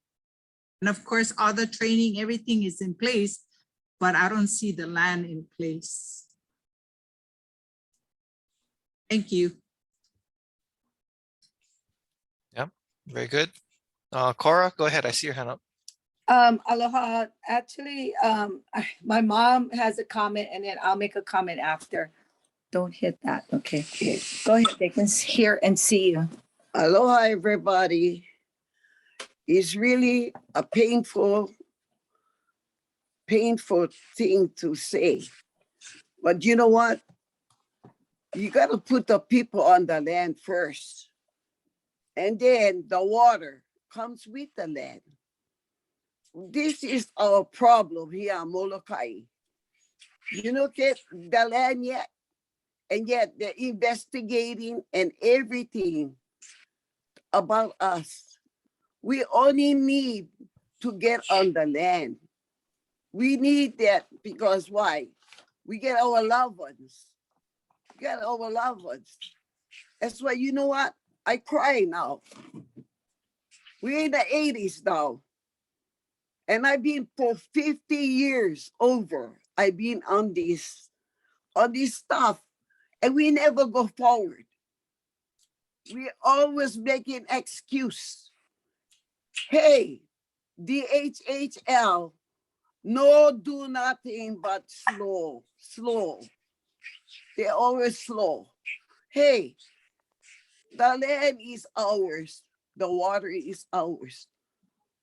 And of course, all the training, everything is in place, but I don't see the land in place. Thank you. Yeah, very good. Cora, go ahead. I see your hand up. Aloha. Actually, my mom has a comment and then I'll make a comment after. Don't hit that. Okay. Go ahead. They can hear and see you. Aloha, everybody. It's really a painful thing to say. But you know what? You got to put the people on the land first. And then the water comes with the land. This is our problem here in Molokai. You don't get the land yet, and yet they're investigating and everything about us. We only need to get on the land. We need that because why? We get our loved ones. We get our loved ones. That's why, you know what? I cry now. We're in the 80s now. And I've been for 50 years over. I've been on this stuff. And we never go forward. We always make an excuse. Hey, DHHL, no do nothing but slow. They're always slow. Hey, the land is ours. The water is ours.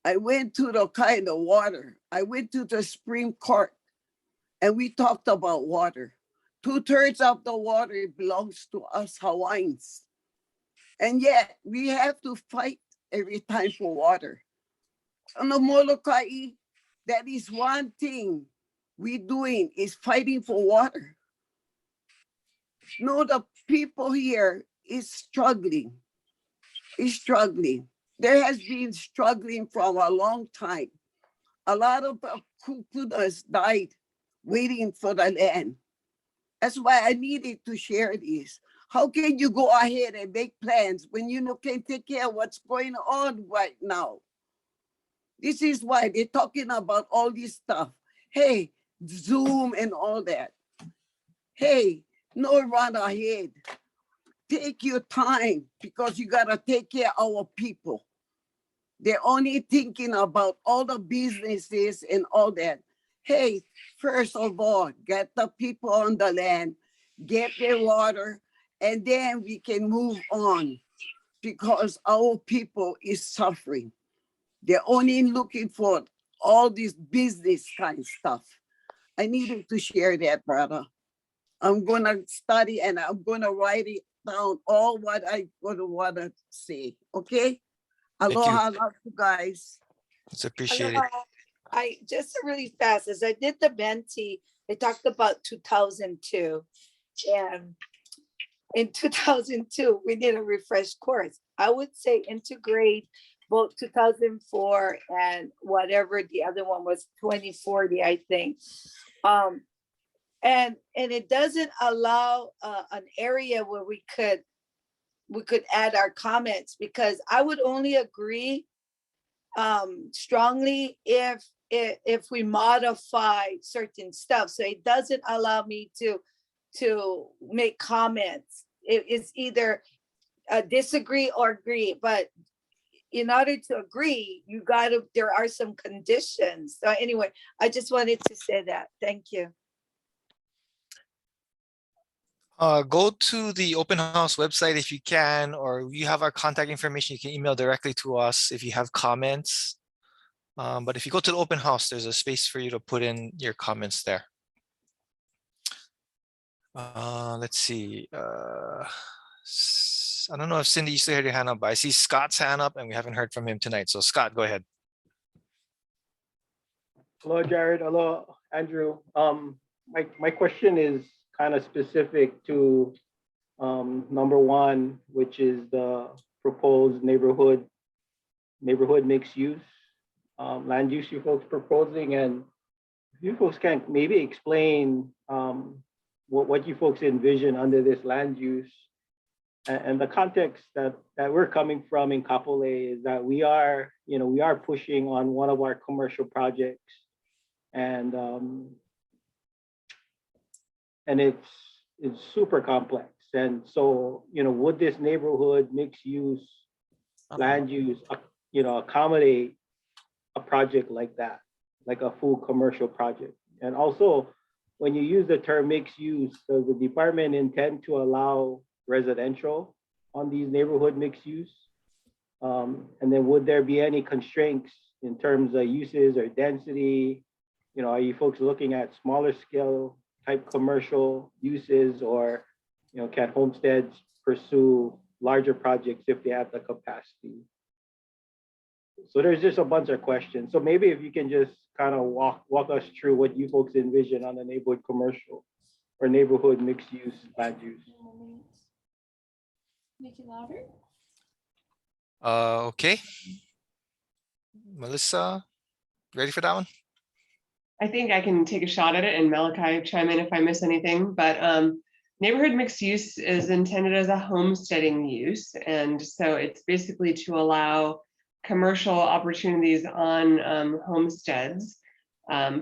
I went to the kind of water. I went to the Supreme Court and we talked about water. 2/3 of the water belongs to us Hawaiians. And yet we have to fight every time for water. On the Molokai, that is one thing we're doing is fighting for water. No, the people here is struggling. There has been struggling for a long time. A lot of kupunas died waiting for the land. That's why I needed to share this. How can you go ahead and make plans when you can't take care of what's going on right now? This is why they're talking about all this stuff. Hey, Zoom and all that. Hey, no run ahead. Take your time because you gotta take care of our people. They're only thinking about all the businesses and all that. Hey, first of all, get the people on the land, get their water, And then we can move on because our people is suffering. They're only looking for all this business kind of stuff. I needed to share that, brother. I'm gonna study and I'm gonna write it down, all what I wanna say, okay? Thank you. Aloha, love you guys. It's appreciated. Aloha. I just really fast, as I did the Menti, they talked about 2002. And in 2002, we did a refresh course. I would say integrate both 2004 and whatever the other one was, 2040, I think. And it doesn't allow an area where we could add our comments, because I would only agree strongly if we modify certain stuff. So it doesn't allow me to make comments. It's either disagree or agree, but in order to agree, there are some conditions. So anyway, I just wanted to say that. Thank you. Go to the open house website if you can, or you have our contact information. You can email directly to us if you have comments. But if you go to the open house, there's a space for you to put in your comments there. Let's see. I don't know if Cindy, you still had your hand up, but I see Scott's hand up and we haven't heard from him tonight. So Scott, go ahead. Hello, Jared. Hello, Andrew. My question is kind of specific to number one, which is the proposed neighborhood mixed use land use you folks proposing, and if you folks can maybe explain what you folks envision under this land use. And the context that we're coming from in Kapolei is that we are pushing on one of our commercial projects, and it's super complex. And so, would this neighborhood mixed use land use, accommodate a project like that, like a full commercial project? And also, when you use the term mixed use, does the department intend to allow residential on these neighborhood mixed use? And then would there be any constraints in terms of uses or density? Are you folks looking at smaller scale type commercial uses, or can homesteads pursue larger projects if they have the capacity? So there's just a bunch of questions. So maybe if you can just kind of walk us through what you folks envision on the neighborhood commercial or neighborhood mixed use land use. Make it louder. Okay. Melissa, ready for that one? I think I can take a shot at it, and Malachi, chime in if I miss anything. But neighborhood mixed use is intended as a homesteading use. And so it's basically to allow commercial opportunities on homesteads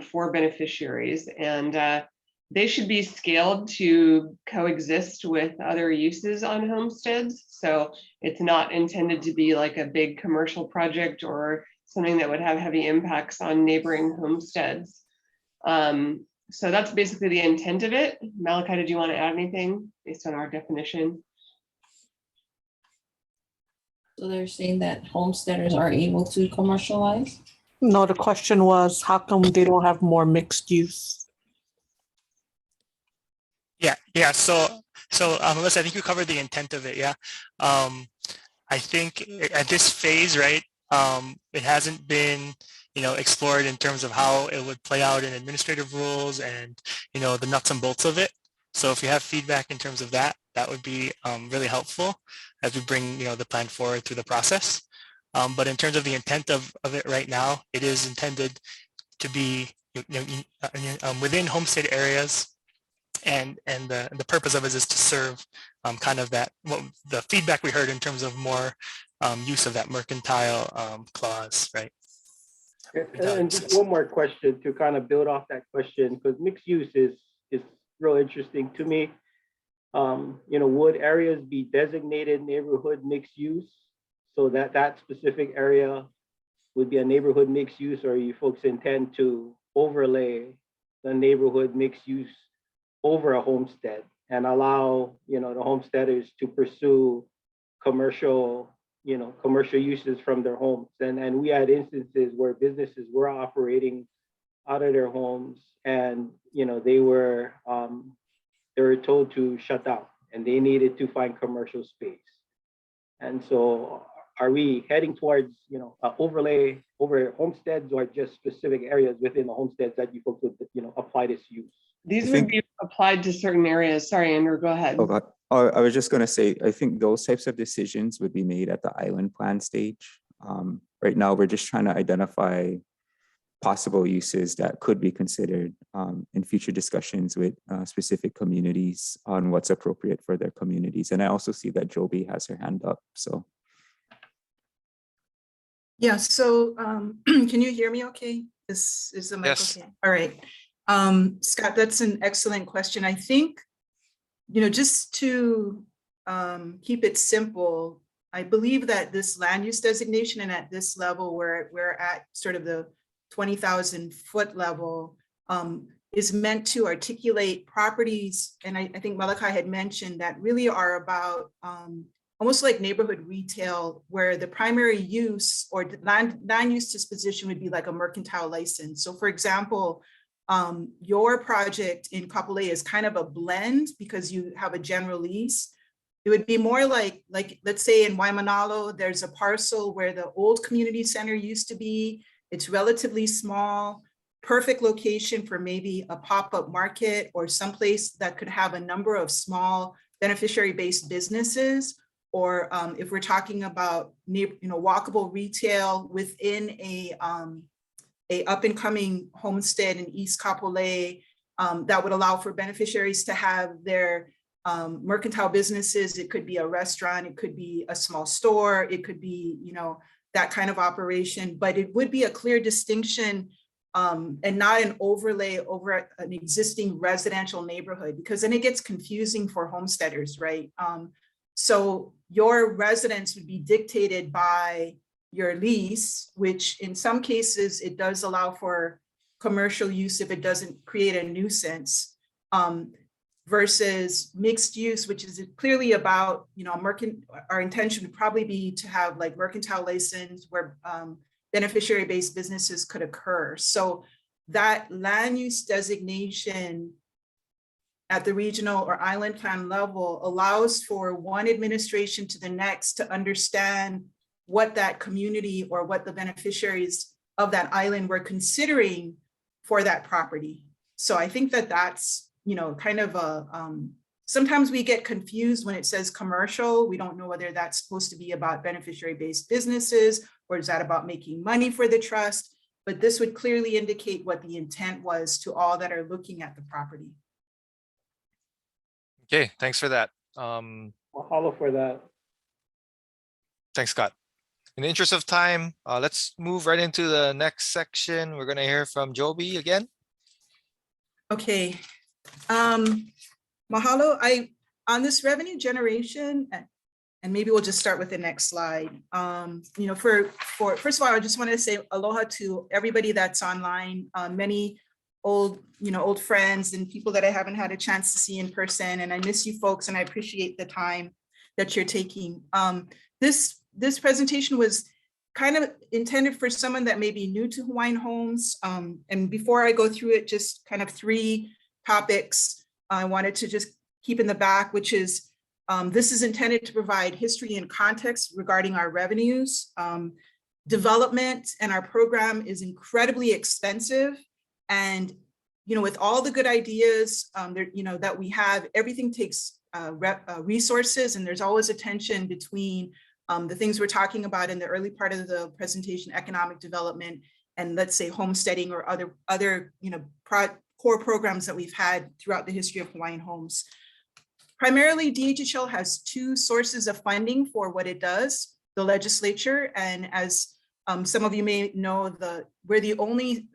for beneficiaries. And they should be scaled to coexist with other uses on homesteads. So it's not intended to be like a big commercial project or something that would have heavy impacts on neighboring homesteads. So that's basically the intent of it. Malachi, did you want to add anything based on our definition? So they're saying that homesteaders are able to commercialize? No, the question was, how come they don't have more mixed use? Yeah. So Melissa, I think you covered the intent of it. Yeah. I think at this phase, right, it hasn't been, explored in terms of how it would play out in administrative rules and, the nuts and bolts of it. So if you have feedback in terms of that, that would be really helpful as we bring, the plan forward through the process. But in terms of the intent of it right now, it is intended to be within homestead areas, and the purpose of it is to serve kind of that, the feedback we heard in terms of more use of that mercantile clause, right? And just one more question to kind of build off that question, because mixed use is real interesting to me. Would areas be designated neighborhood mixed use so that specific area would be a neighborhood mixed use, or you folks intend to overlay the neighborhood mixed use over a homestead? and allow, the homesteaders to pursue commercial, commercial uses from their homes. And we had instances where businesses were operating out of their homes, and they were told to shut down, and they needed to find commercial space. And so, are we heading towards overlay over homesteads, or just specific areas within the homesteads that you folks would apply this use? These would be applied to certain areas. Sorry, Andrew, go ahead. I was just going to say, I think those types of decisions would be made at the island plan stage. Right now, we're just trying to identify possible uses that could be considered in future discussions with specific communities on what's appropriate for their communities. And I also see that Joby has her hand up, so. Yeah, so can you hear me okay? Is the mic okay? All right. Scott, that's an excellent question. I think, just to keep it simple, I believe that this land use designation, and at this level where we're at sort of the 20,000 foot level, is meant to articulate properties. And I think Malachi had mentioned that really are about almost like neighborhood retail, where the primary use or land use disposition would be like a mercantile license. So for example, your project in Kapolei is kind of a blend because you have a general lease. It would be more like let's say in Waimanalo, there's a parcel where the old community center used to be. It's relatively small, perfect location for maybe a pop-up market or someplace that could have a number of small beneficiary-based businesses. Or if we're talking about walkable retail within a up-and-coming homestead in East Kapolei, that would allow for beneficiaries to have their mercantile businesses. It could be a restaurant, it could be a small store, it could be that kind of operation, but it would be a clear distinction and not an overlay over an existing residential neighborhood, because then it gets confusing for homesteaders, right? So your residence would be dictated by your lease, which in some cases, it does allow for commercial use if it doesn't create a nuisance, versus mixed use, which is clearly about, our intention would probably be to have like mercantile license where beneficiary-based businesses could occur. So that land use designation at the regional or island plan level allows for one administration to the next to understand what that community or what the beneficiaries of that island were considering for that property. So I think that that's, kind of sometimes we get confused when it says commercial. We don't know whether that's supposed to be about beneficiary-based businesses, or is that about making money for the trust? But this would clearly indicate what the intent was to all that are looking at the property. Okay, thanks for that. Mahalo for that. Thanks, Scott. In the interest of time, let's move right into the next section. We're going to hear from Joby again. Okay. Mahalo, on this revenue generation, and maybe we'll just start with the next slide. For first of all, I just want to say aloha to everybody that's online, many old friends and people that I haven't had a chance to see in person. And I miss you folks, and I appreciate the time that you're taking. This presentation was kind of intended for someone that may be new to Hawaiian Homes. And before I go through it, just kind of 3 topics I wanted to just keep in the back, which is this is intended to provide history and context regarding our revenues. Development and our program is incredibly expensive. And with all the good ideas that we have, everything takes resources, and there's always a tension between the things we're talking about in the early part of the presentation, economic development, and let's say homesteading or other core programs that we've had throughout the history of Hawaiian Homes. Primarily, DHHL has 2 sources of funding for what it does, the legislature, and as some of you may know, we're the only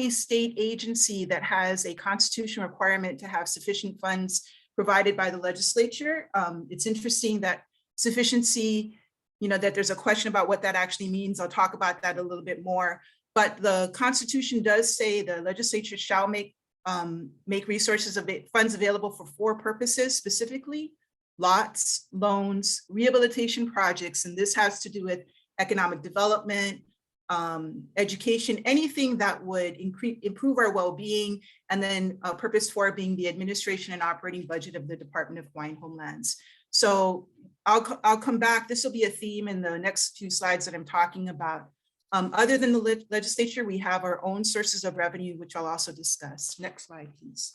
state agency that has a constitutional requirement to have sufficient funds provided by the legislature. It's interesting that sufficiency, that there's a question about what that actually means. I'll talk about that a little bit more. But the Constitution does say the legislature shall make make funds available for 4 purposes specifically: lots, loans, rehabilitation projects, and this has to do with economic development, education, anything that would improve our well-being, and then purpose 4 being the administration and operating budget of the Department of Hawaiian Homelands. So I'll come back. This will be a theme in the next few slides that I'm talking about. Other than the legislature, we have our own sources of revenue, which I'll also discuss. Next slide, please.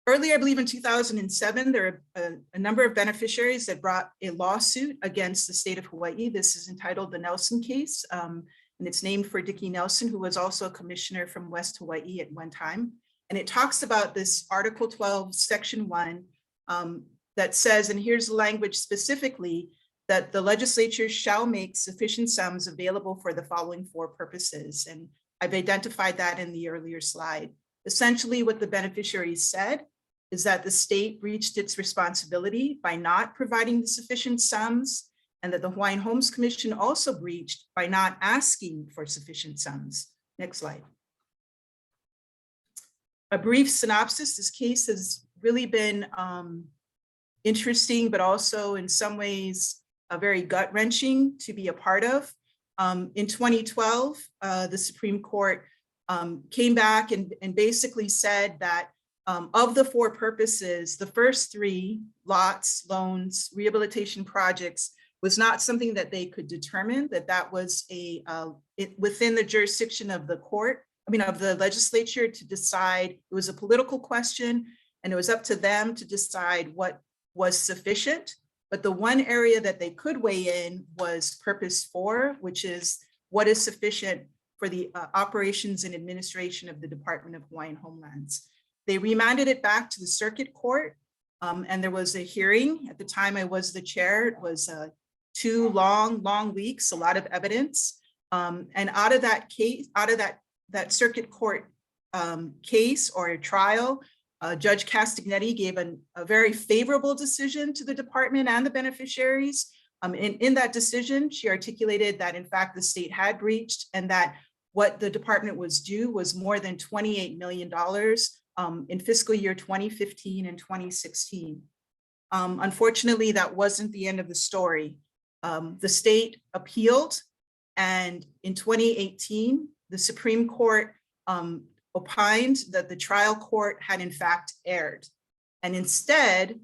Earlier, I believe in 2007, there are a number of beneficiaries that brought a lawsuit against the state of Hawaii. This is entitled the Nelson case, and it's named for Dickie Nelson, who was also a commissioner from West Hawaii at one time. And it talks about this Article 12, Section 1, that says, and here's the language specifically, that the legislature shall make sufficient sums available for the following 4 purposes. And I've identified that in the earlier slide. Essentially, what the beneficiaries said is that the state breached its responsibility by not providing the sufficient sums, and that the Hawaiian Homes Commission also breached by not asking for sufficient sums. Next slide. A brief synopsis: this case has really been interesting, but also in some ways very gut-wrenching to be a part of. In 2012, the Supreme Court came back and basically said that of the 4 purposes, the first 3, lots, loans, rehabilitation projects, was not something that they could determine, that was within the jurisdiction of the court, of the legislature to decide. It was a political question, and it was up to them to decide what was sufficient. But the one area that they could weigh in was purpose 4, which is what is sufficient for the operations and administration of the Department of Hawaiian Homelands. They remanded it back to the circuit court, and there was a hearing. At the time I was the chair. It was 2 long weeks, a lot of evidence. And out of that case, out of that circuit court case or trial, Judge Castagnetti gave a very favorable decision to the department and the beneficiaries. In that decision, she articulated that in fact the state had breached, and that what the department was due was more than $28 million in fiscal year 2015 and 2016. Unfortunately, that wasn't the end of the story. The state appealed, and in 2018, the Supreme Court opined that the trial court had in fact erred. And instead,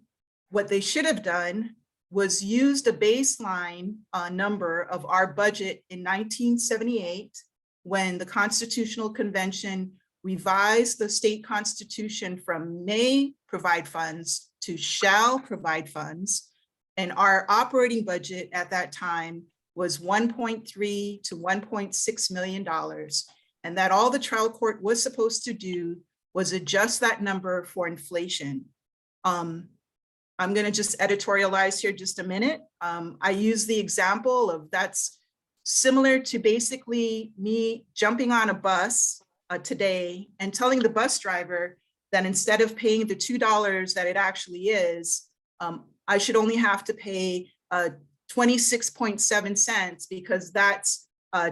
what they should have done was used a baseline number of our budget in 1978, when the Constitutional Convention revised the state constitution from may provide funds to shall provide funds. And our operating budget at that time was $1.3 to $1.6 million. And that all the trial court was supposed to do was adjust that number for inflation. I'm going to just editorialize here just a minute. I use the example of that's similar to basically me jumping on a bus today and telling the bus driver that instead of paying the $2 that it actually is, I should only have to pay 26.7 cents, because that's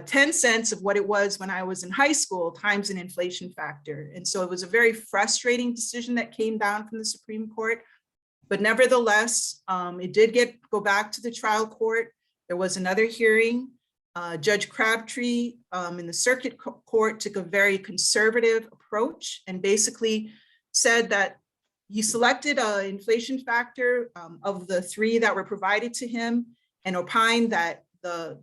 10 cents of what it was when I was in high school times an inflation factor. And so it was a very frustrating decision that came down from the Supreme Court. But nevertheless, it did go back to the trial court. There was another hearing. Judge Crabtree in the circuit court took a very conservative approach and basically said that he selected an inflation factor of the 3 that were provided to him, and opined that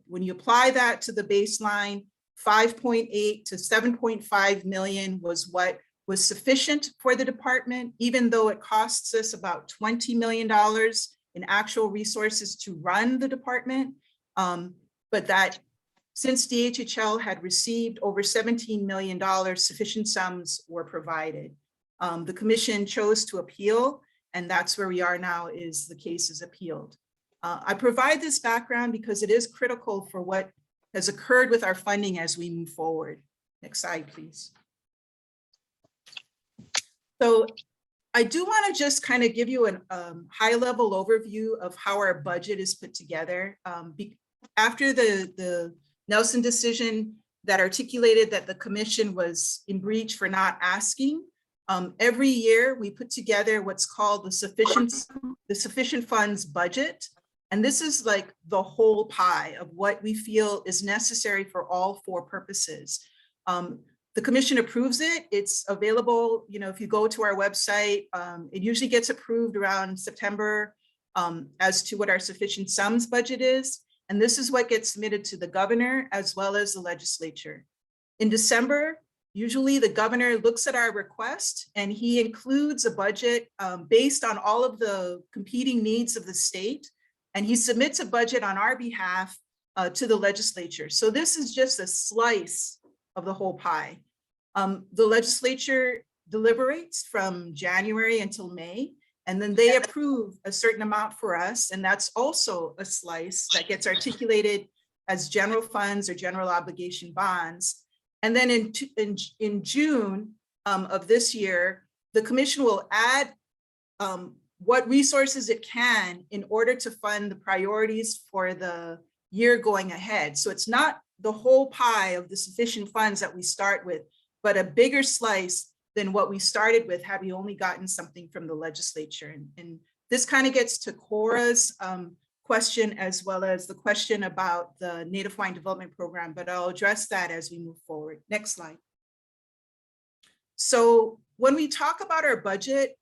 when you apply that to the baseline, 5.8 to 7.5 million was what was sufficient for the department, even though it costs us about $20 million in actual resources to run the department. But that since DHHL had received over $17 million, sufficient sums were provided. The commission chose to appeal, and that's where we are now, is the case is appealed. I provide this background because it is critical for what has occurred with our funding as we move forward. Next slide, please. So I do want to just kind of give you a high-level overview of how our budget is put together. After the Nelson decision, that articulated that the commission was in breach for not asking. Every year we put together what's called the sufficient funds budget. And this is like the whole pie of what we feel is necessary for all four purposes. The commission approves it. It's available, if you go to our website, it usually gets approved around September as to what our sufficient sums budget is. And this is what gets submitted to the governor as well as the legislature. In December, usually the governor looks at our request and he includes a budget based on all of the competing needs of the state. And he submits a budget on our behalf to the legislature. So this is just a slice of the whole pie. The legislature deliberates from January until May, and then they approve a certain amount for us. And that's also a slice that gets articulated as general funds or general obligation bonds. And then in June of this year, the commission will add what resources it can in order to fund the priorities for the year going ahead. So it's not the whole pie of the sufficient funds that we start with, but a bigger slice than what we started with had we only gotten something from the legislature. And this kind of gets to Cora's question as well as the question about the Native Hawaiian Development Program, but I'll address that as we move forward. Next slide. So when we talk about our budget,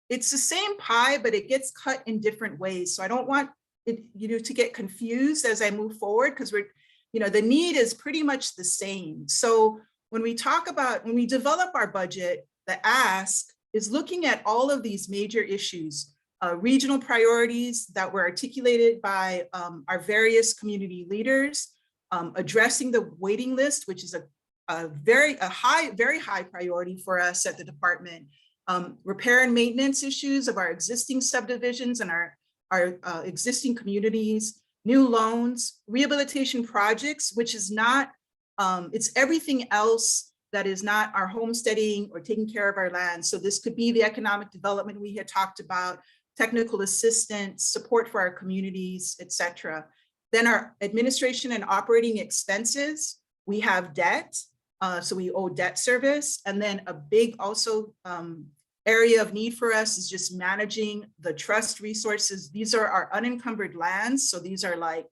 it's the same pie, but it gets cut in different ways. So I don't want it, to get confused as I move forward, because the need is pretty much the same. So when we develop our budget, the ask is looking at all of these major issues, regional priorities that were articulated by our various community leaders, addressing the waiting list, which is a very high priority for us at the department, repair and maintenance issues of our existing subdivisions and our existing communities, new loans, rehabilitation projects, which is not, it's everything else that is not our homesteading or taking care of our land. So this could be the economic development we had talked about, technical assistance, support for our communities, et cetera. Then our administration and operating expenses, we have debt. So we owe debt service. And then a big also area of need for us is just managing the trust resources. These are our unencumbered lands. So these are like,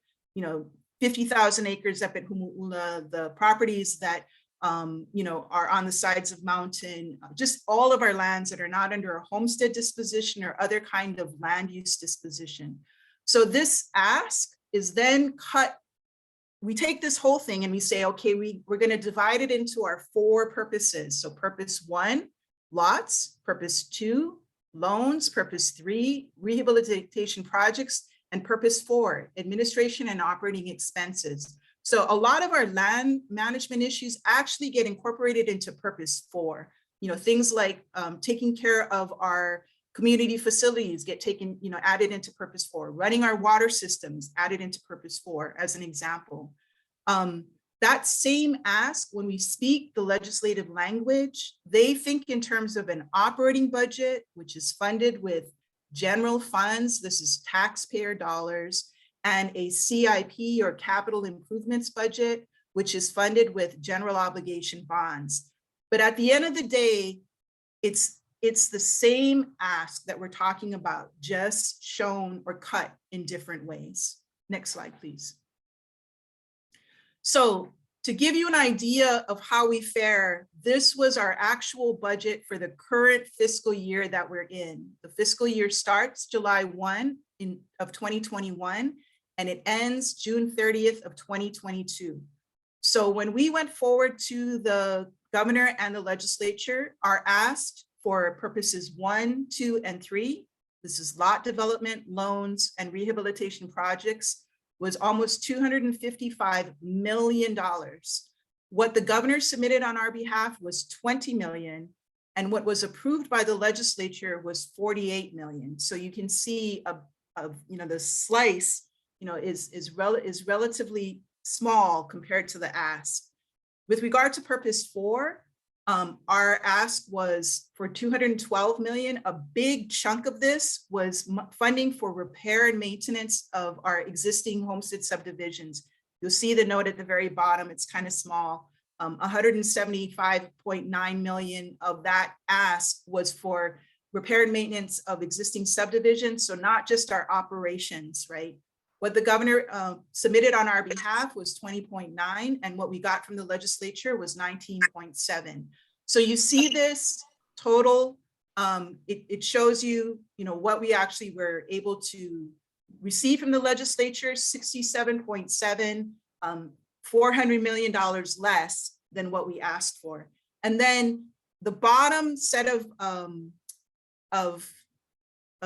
50,000 acres up at Humu'ula, the properties that, are on the sides of mountain, just all of our lands that are not under a homestead disposition or other kind of land use disposition. So this ask is then cut. We take this whole thing and we say, okay, we're going to divide it into our four purposes. So purpose 1, lots, purpose 2, loans, purpose 3, rehabilitation projects, and purpose 4, administration and operating expenses. So a lot of our land management issues actually get incorporated into purpose 4. Things like taking care of our community facilities get taken, added into purpose 4. Running our water systems added into purpose 4 as an example. That same ask, when we speak the legislative language, they think in terms of an operating budget, which is funded with general funds. This is taxpayer dollars, and a CIP or capital improvements budget, which is funded with general obligation bonds. But at the end of the day, it's the same ask that we're talking about, just shown or cut in different ways. Next slide, please. So to give you an idea of how we fare, this was our actual budget for the current fiscal year that we're in. The fiscal year starts July 1 of 2021, and it ends June 30th of 2022. So when we went forward to the governor and the legislature, our ask for purposes 1, 2, and 3, this is lot development, loans, and rehabilitation projects, was almost $255 million. What the governor submitted on our behalf was $20 million, and what was approved by the legislature was $48 million. So you can see the slice is relatively small compared to the ask. With regard to purpose 4, our ask was for $212 million. A big chunk of this was funding for repair and maintenance of our existing homestead subdivisions. You'll see the note at the very bottom, it's kind of small. 175.9 million of that ask was for repair and maintenance of existing subdivisions. So not just our operations, right? What the governor submitted on our behalf was 20.9, and what we got from the legislature was 19.7. So you see this total, it shows you, what we actually were able to receive from the legislature, 67.7, $400 million less than what we asked for. And then the bottom set of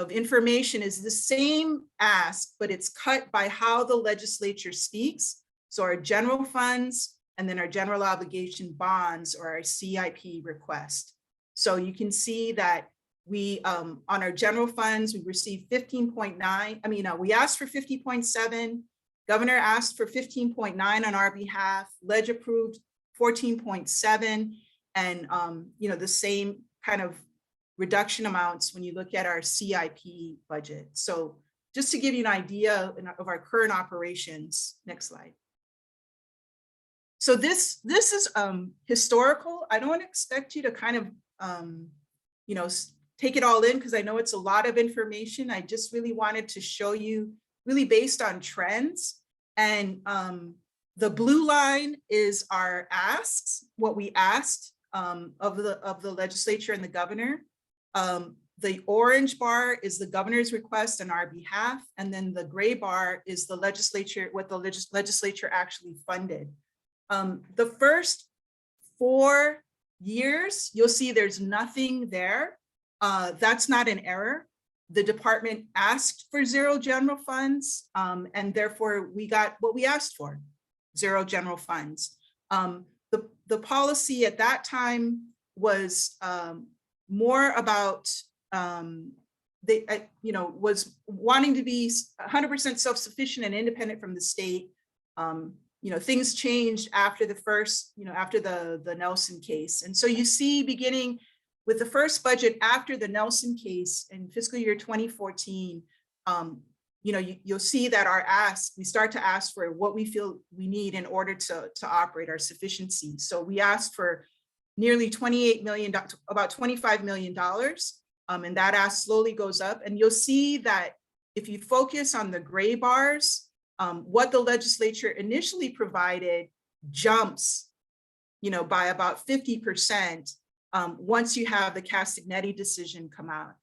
information is the same ask, but it's cut by how the legislature speaks. So our general funds and then our general obligation bonds or our CIP request. So you can see that we, on our general funds, we received 15.9. We asked for 50.7. Governor asked for 15.9 on our behalf. Ledge approved 14.7, and the same kind of reduction amounts when you look at our CIP budget. So just to give you an idea of our current operations. Next slide. So this is historical. I don't expect you to kind of take it all in, because I know it's a lot of information. I just really wanted to show you really based on trends. And the blue line is our asks, what we asked of the legislature and the governor. The orange bar is the governor's request on our behalf. And then the gray bar is the legislature, what the legislature actually funded. The first 4 years, you'll see there's nothing there. That's not an error. The department asked for zero general funds, and therefore we got what we asked for, zero general funds. The policy at that time was more about, was wanting to be 100% self-sufficient and independent from the state. Things changed after the first, after the Nelson case. And so you see, beginning with the first budget after the Nelson case in fiscal year 2014, you'll see that our ask, we start to ask for what we feel we need in order to operate our sufficiency. So we asked for nearly $28 million, about $25 million, and that ask slowly goes up. And you'll see that if you focus on the gray bars, what the legislature initially provided jumps, by about 50% once you have the Castagnetti decision come out.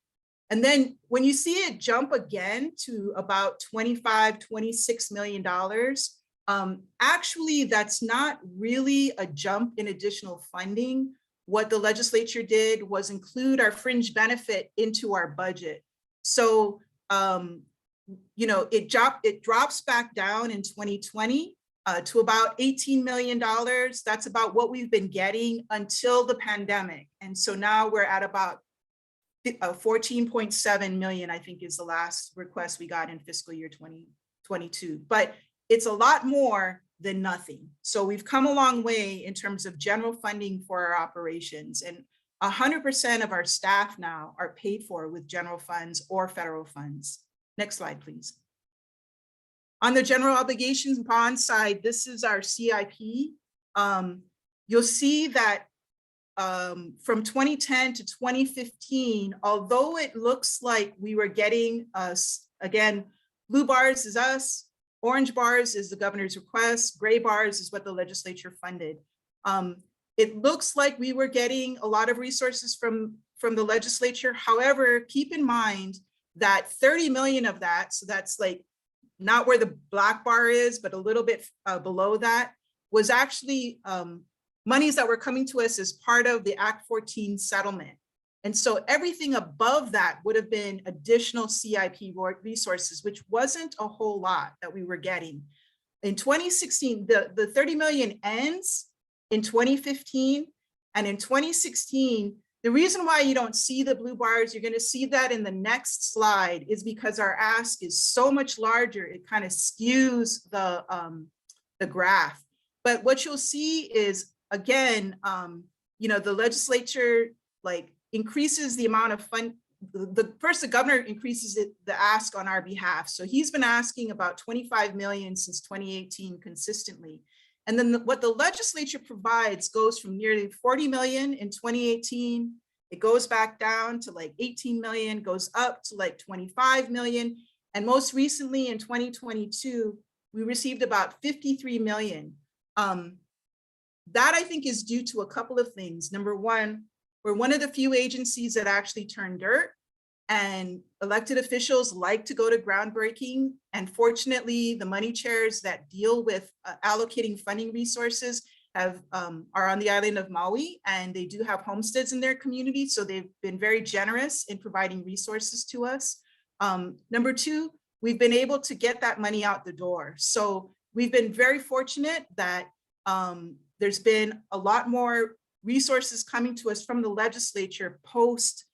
And then when you see it jump again to about $26 million, actually, that's not really a jump in additional funding. What the legislature did was include our fringe benefit into our budget. So, it drops back down in 2020 to about $18 million. That's about what we've been getting until the pandemic. And so now we're at about 14.7 million, I think is the last request we got in fiscal year 2022. But it's a lot more than nothing. So we've come a long way in terms of general funding for our operations, and 100% of our staff now are paid for with general funds or federal funds. Next slide, please. On the general obligations bond side, this is our CIP. You'll see that from 2010 to 2015, although it looks like we were getting again, blue bars is us, orange bars is the governor's request, gray bars is what the legislature funded. It looks like we were getting a lot of resources from the legislature. However, keep in mind that 30 million of that, so that's like not where the black bar is, but a little bit below that, was actually monies that were coming to us as part of the Act 14 settlement. And so everything above that would have been additional CIP resources, which wasn't a whole lot that we were getting. In 2016, the 30 million ends in 2015. And in 2016, the reason why you don't see the blue bars, you're going to see that in the next slide, is because our ask is so much larger, it kind of skews the graph. But what you'll see is, again, the legislature increases the amount of first, the governor increases the ask on our behalf. So he's been asking about 25 million since 2018 consistently. And then what the legislature provides goes from nearly 40 million in 2018. It goes back down to like 18 million, goes up to like 25 million. And most recently in 2022, we received about 53 million. That I think is due to a couple of things. Number one, we're one of the few agencies that actually turn dirt, and elected officials like to go to groundbreaking. And fortunately, the money chairs that deal with allocating funding resources are on the island of Maui, and they do have homesteads in their community. So they've been very generous in providing resources to us. Number two, we've been able to get that money out the door. So we've been very fortunate that there's been a lot more resources coming to us from the legislature post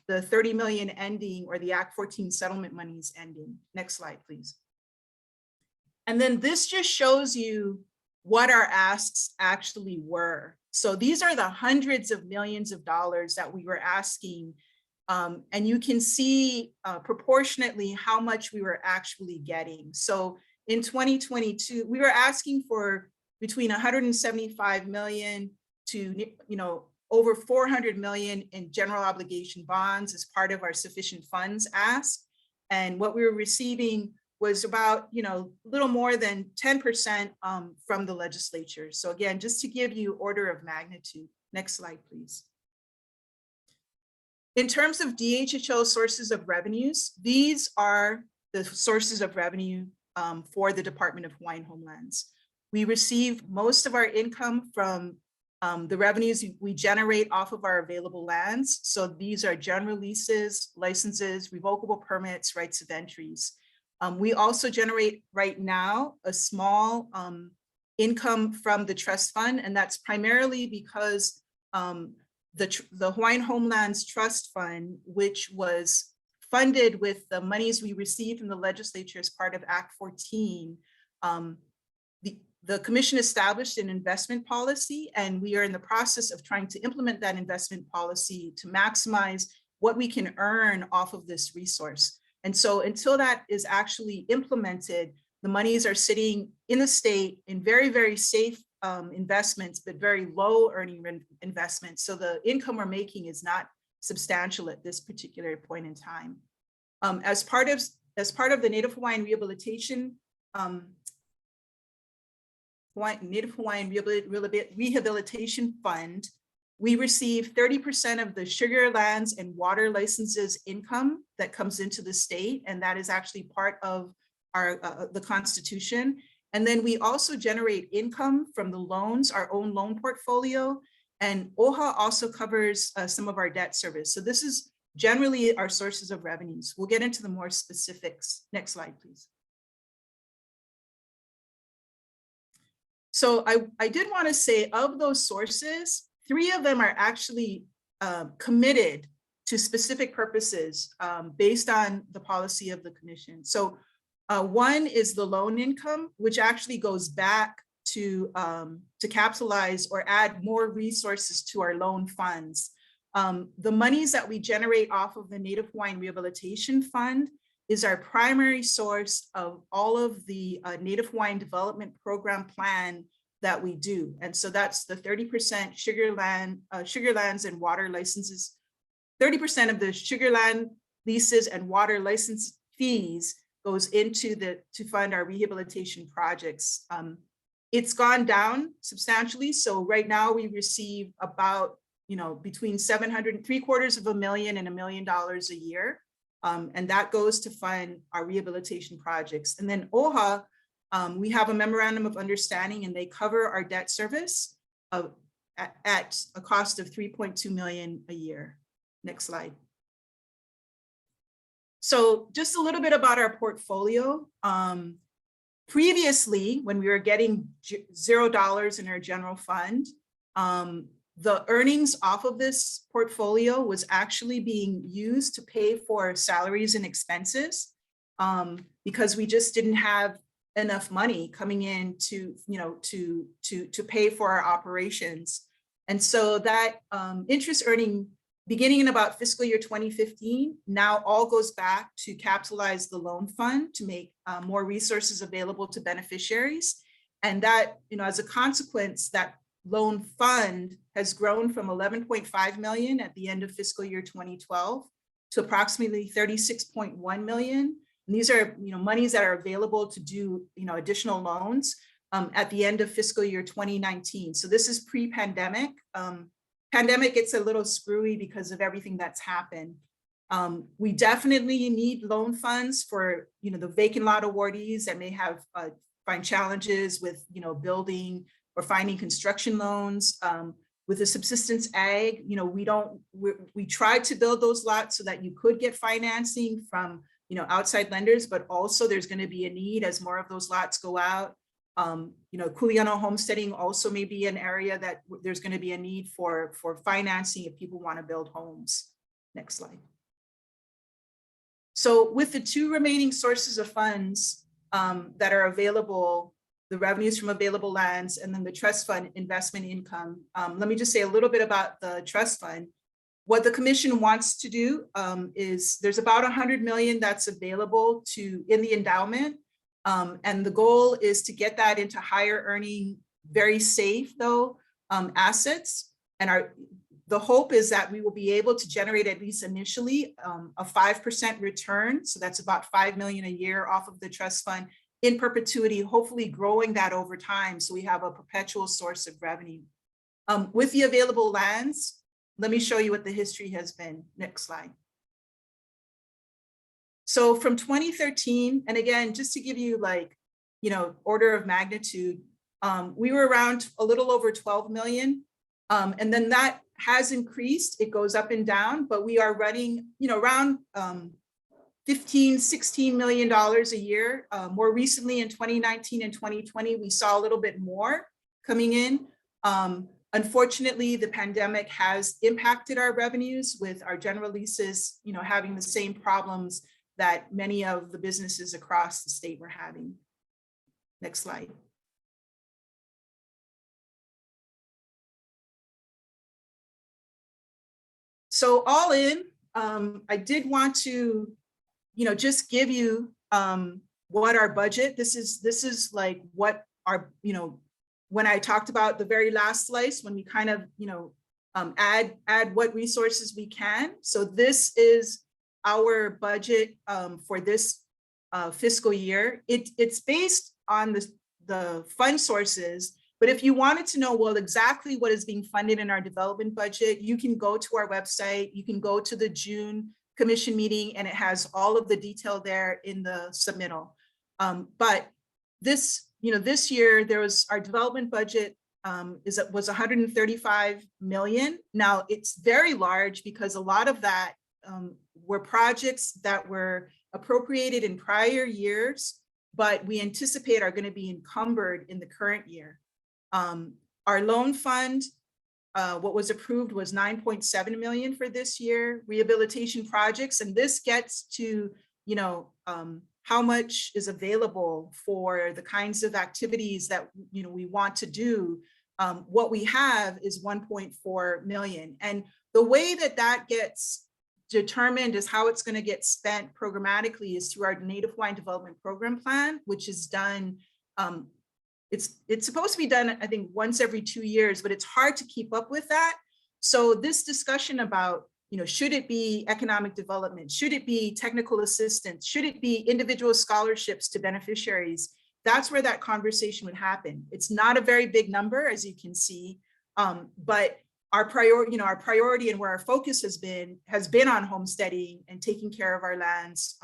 the 30 million ending, or the Act 14 settlement monies ending. Next slide, please. And then this just shows you what our asks actually were. So these are the hundreds of millions of dollars that we were asking. And you can see proportionately how much we were actually getting. So in 2022, we were asking for between 175 million to, over 400 million in general obligation bonds as part of our sufficient funds ask. And what we were receiving was about, a little more than 10% from the legislature. So again, just to give you order of magnitude. Next slide, please. In terms of DHHO sources of revenues, these are the sources of revenue for the Department of Hawaiian Homelands. We receive most of our income from the revenues we generate off of our available lands. So these are general leases, licenses, revocable permits, rights of entries. We also generate right now a small income from the trust fund, and that's primarily because the Hawaiian Homelands Trust Fund, which was funded with the monies we received from the legislature as part of Act 14, the commission established an investment policy, and we are in the process of trying to implement that investment policy to maximize what we can earn off of this resource. And so until that is actually implemented, the monies are sitting in the state in very, very safe investments, but very low earning investments. So the income we're making is not substantial at this particular point in time. As part of the Native Hawaiian Rehabilitation Rehabilitation Fund, we receive 30% of the sugar lands and water licenses income that comes into the state, and that is actually part of our the Constitution. And then we also generate income from the loans, our own loan portfolio, and OHA also covers some of our debt service. So this is generally our sources of revenues. We'll get into the more specifics. Next slide, please. So I did want to say, of those sources, 3 of them are actually committed to specific purposes based on the policy of the commission. So one is the loan income, which actually goes back to capitalize or add more resources to our loan funds. The monies that we generate off of the Native Hawaiian Rehabilitation Fund is our primary source of all of the Native Hawaiian Development Program plan that we do. And so that's the 30% sugar lands and water licenses. 30% of the sugar land leases and water license fees goes into to fund our rehabilitation projects. It's gone down substantially. So right now we receive about, between $700,000 and $750,000 and $1 million a year. And that goes to fund our rehabilitation projects. And then OHA, we have a memorandum of understanding, and they cover our debt service at a cost of $3.2 million a year. Next slide. So just a little bit about our portfolio. Previously, when we were getting $0 in our general fund, the earnings off of this portfolio was actually being used to pay for salaries and expenses because we just didn't have enough money coming in to pay for our operations. And so that interest earning beginning in about fiscal year 2015, now all goes back to capitalize the loan fund to make more resources available to beneficiaries. And that, as a consequence, that loan fund has grown from 11.5 million at the end of fiscal year 2012 to approximately 36.1 million. And these are, monies that are available to do, additional loans at the end of fiscal year 2019. So this is pre-pandemic. Pandemic gets a little screwy because of everything that's happened. We definitely need loan funds for, the vacant lot awardees that may have find challenges with, building or finding construction loans. With the subsistence ag, we tried to build those lots so that you could get financing from, outside lenders, but also there's going to be a need as more of those lots go out. Kuleana homesteading also may be an area that there's going to be a need for financing if people want to build homes. Next slide. So with the two remaining sources of funds that are available, the revenues from available lands and then the trust fund investment income, let me just say a little bit about the trust fund. What the commission wants to do is there's about 100 million that's available in the endowment. And the goal is to get that into higher earning, very safe though, assets. And the hope is that we will be able to generate at least initially a 5% return. So that's about 5 million a year off of the trust fund in perpetuity, hopefully growing that over time. So we have a perpetual source of revenue. With the available lands, let me show you what the history has been. Next slide. So from 2013, and again, just to give you order of magnitude, we were around a little over 12 million. And then that has increased. It goes up and down, but we are running, around $15–16 million a year. More recently in 2019 and 2020, we saw a little bit more coming in. Unfortunately, the pandemic has impacted our revenues with our general leases, having the same problems that many of the businesses across the state were having. Next slide. So all in, I did want to, just give you what our budget, this is like what our, when I talked about the very last slice, when we kind of, add what resources we can. So this is our budget for this fiscal year. It's based on the fund sources, but if you wanted to know, well, exactly what is being funded in our development budget, you can go to our website, you can go to the June commission meeting, and it has all of the detail there in the submittal. But this year, there was our development budget was 135 million. Now it's very large because a lot of that were projects that were appropriated in prior years, but we anticipate are going to be encumbered in the current year. Our loan fund, what was approved was 9.7 million for this year. Rehabilitation projects, and this gets to, how much is available for the kinds of activities that, we want to do. What we have is 1.4 million. And the way that gets determined is how it's going to get spent programmatically is through our Native Hawaiian Development Program Plan, which is done, it's supposed to be done, I think, once every 2 years, but it's hard to keep up with that. So this discussion about, should it be economic development? Should it be technical assistance? Should it be individual scholarships to beneficiaries? That's where that conversation would happen. It's not a very big number, as you can see, but our priority and where our focus has been on homesteading and taking care of our lands,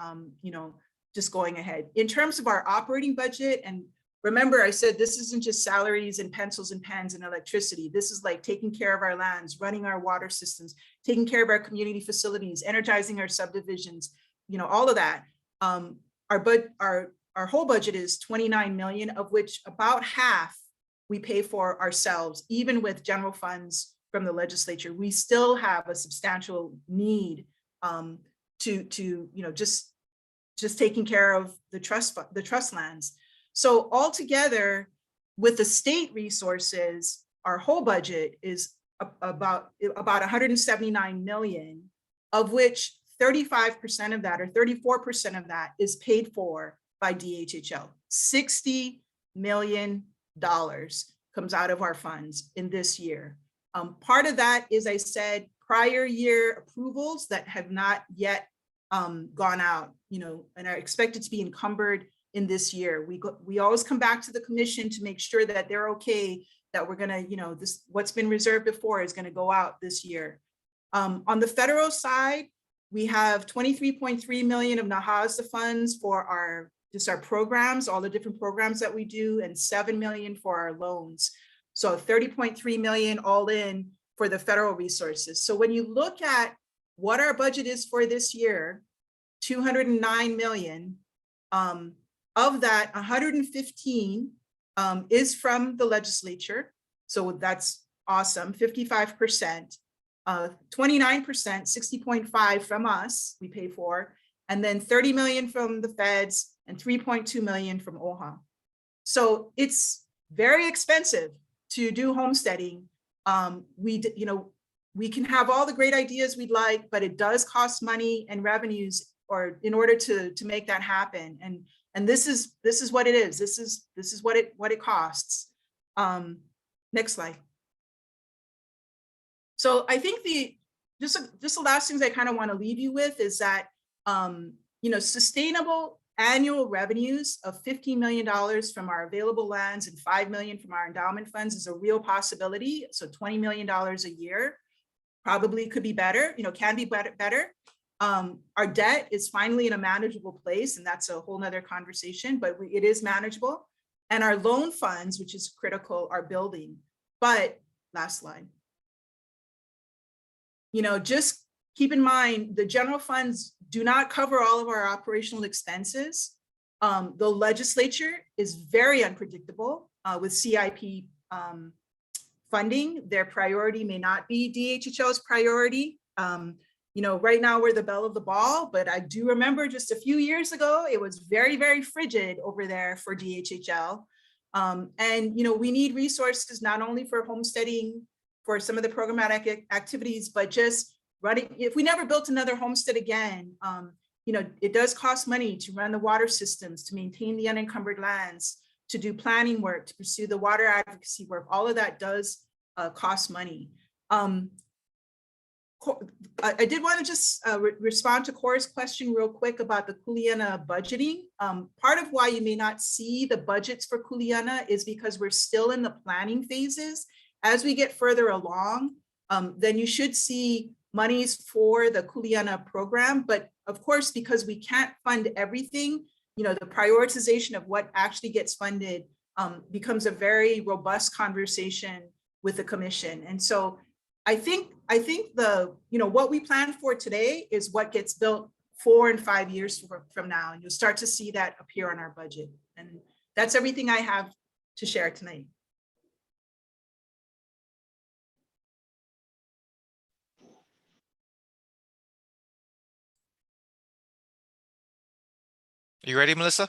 just going ahead. In terms of our operating budget, and remember I said this isn't just salaries and pencils and pens and electricity. This is like taking care of our lands, running our water systems, taking care of our community facilities, energizing our subdivisions, all of that. Our whole budget is 29 million, of which about half we pay for ourselves. Even with general funds from the legislature, we still have a substantial need to just taking care of the trust lands. So altogether, with the state resources, our whole budget is about 179 million, of which 35% of that or 34% of that is paid for by DHHL. $60 million comes out of our funds in this year. Part of that is, I said, prior year approvals that have not yet gone out, and are expected to be encumbered in this year. We always come back to the commission to make sure that they're okay, that we're gonna, this, what's been reserved before is gonna go out this year. On the federal side, we have 23.3 million of NAHASA funds for our programs, all the different programs that we do, and 7 million for our loans. So 30.3 million all in for the federal resources. So when you look at what our budget is for this year, 209 million, of that 115 is from the legislature. So that's awesome, 55%, 29%, 60.5 from us, we pay for, and then 30 million from the feds and 3.2 million from OHA. So it's very expensive to do homesteading. We can have all the great ideas we'd like, but it does cost money and revenues or in order to make that happen. And this is what it is. This is what it costs. Next slide. So I think just the last things I kind of want to leave you with is that sustainable annual revenues of $15 million from our available lands and $5 million from our endowment funds is a real possibility. So $20 million a year probably could be better, can be better. Our debt is finally in a manageable place, and that's a whole nother conversation, but it is manageable. And our loan funds, which is critical, are building. But last slide. Just keep in mind, the general funds do not cover all of our operational expenses. The legislature is very unpredictable with CIP funding. Their priority may not be DHHL's priority. Right now we're the belle of the ball, but I do remember just a few years ago, it was very, very frigid over there for DHHL. And we need resources not only for homesteading, for some of the programmatic activities, but just running. If we never built another homestead again, it does cost money to run the water systems, to maintain the unencumbered lands, to do planning work, to pursue the water advocacy work. All of that does cost money. I did want to just respond to Cora's question real quick about the Kuleana budgeting. Part of why you may not see the budgets for Kuleana is because we're still in the planning phases. As we get further along, then you should see monies for the Kuleana program. But of course, because we can't fund everything, the prioritization of what actually gets funded becomes a very robust conversation with the commission. And so I think the, what we plan for today is what gets built 4 and 5 years from now, and you'll start to see that appear on our budget. And that's everything I have to share tonight. You ready, Melissa?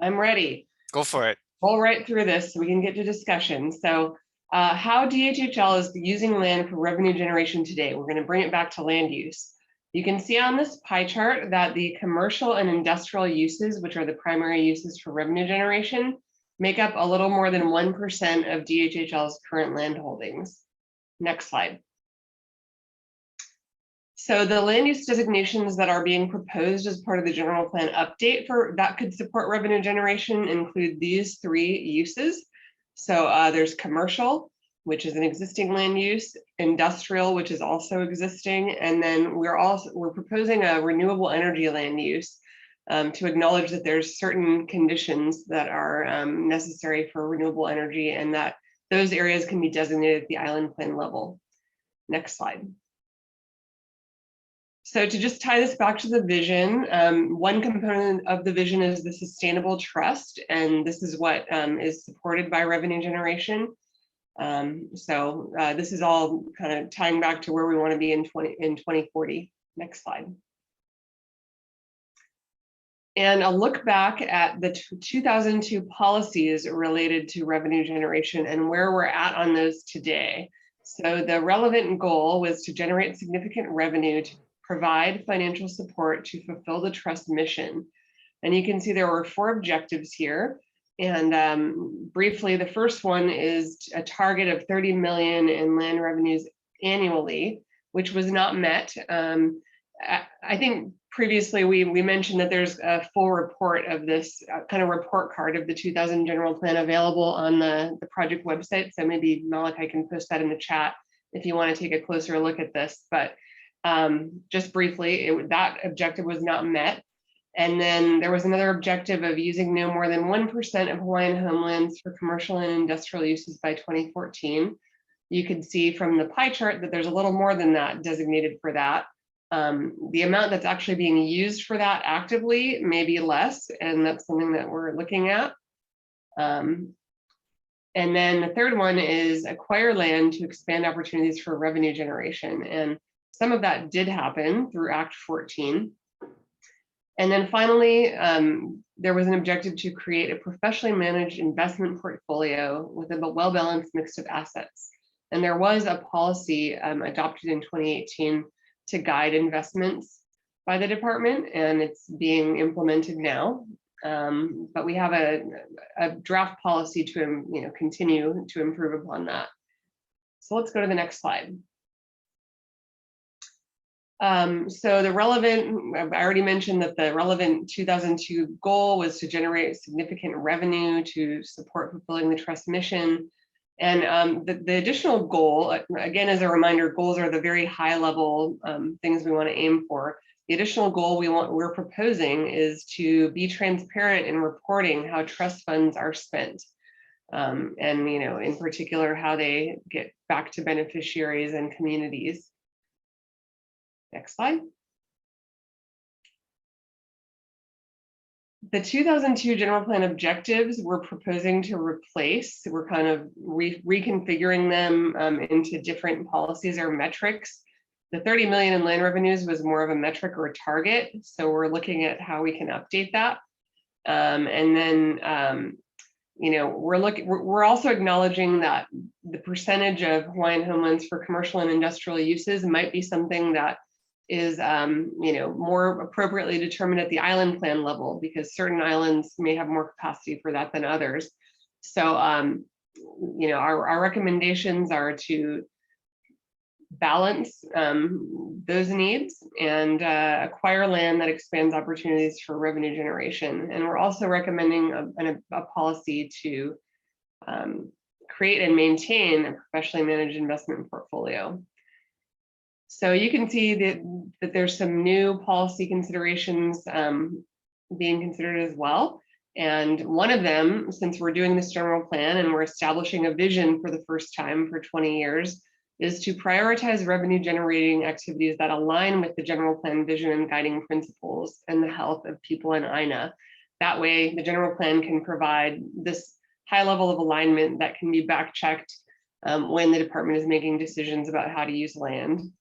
I'm ready. Go for it. We'll right through this so we can get to discussion. So how DHHL is using land for revenue generation today. We're going to bring it back to land use. You can see on this pie chart that the commercial and industrial uses, which are the primary uses for revenue generation, make up a little more than 1% of DHHL's current land holdings. Next slide. So the land use designations that are being proposed as part of the general plan update that could support revenue generation include these 3 uses. So there's commercial, which is an existing land use, industrial, which is also existing, and then we're proposing a renewable energy land use to acknowledge that there's certain conditions that are necessary for renewable energy, and that those areas can be designated at the island plan level. Next slide. So to just tie this back to the vision, one component of the vision is the sustainable trust, and this is what is supported by revenue generation. This is all kind of tying back to where we want to be in 2040. Next slide. And a look back at the 2002 policies related to revenue generation and where we're at on those today. So the relevant goal was to generate significant revenue to provide financial support to fulfill the trust mission. And you can see there were 4 objectives here. And briefly, the first one is a target of 30 million in land revenues annually, which was not met. I think previously we mentioned that there's a full report of this kind of report card of the 2000 general plan available on the project website. So maybe Malachi can post that in the chat if you want to take a closer look at this. But just briefly, that objective was not met. And then there was another objective of using no more than 1% of Hawaiian homelands for commercial and industrial uses by 2014. You can see from the pie chart that there's a little more than that designated for that. The amount that's actually being used for that actively may be less, and that's something that we're looking at. And then the third one is acquire land to expand opportunities for revenue generation. And some of that did happen through Act 14. And then finally, there was an objective to create a professionally managed investment portfolio with a well-balanced mix of assets. And there was a policy adopted in 2018 to guide investments by the department, and it's being implemented now. But we have a draft policy to continue to improve upon that. So let's go to the next slide. So the relevant, I already mentioned that the relevant 2002 goal was to generate significant revenue to support fulfilling the trust mission. And the additional goal, again, as a reminder, goals are the very high level things we want to aim for. The additional goal we're proposing is to be transparent in reporting how trust funds are spent. And in particular, how they get back to beneficiaries and communities. Next slide. The 2002 general plan objectives we're proposing to replace. We're kind of reconfiguring them into different policies or metrics. The 30 million in land revenues was more of a metric or a target. So we're looking at how we can update that. And then, we're also acknowledging that the percentage of Hawaiian homelands for commercial and industrial uses might be something that is more appropriately determined at the island plan level, because certain islands may have more capacity for that than others. So our recommendations are to balance those needs and acquire land that expands opportunities for revenue generation. And we're also recommending a policy to create and maintain a professionally managed investment portfolio. So you can see that there's some new policy considerations being considered as well. And one of them, since we're doing this general plan and we're establishing a vision for the first time for 20 years, is to prioritize revenue generating activities that align with the general plan vision and guiding principles and the health of people in Aina. That way, the general plan can provide this high level of alignment that can be back checked when the department is making decisions about how to use land.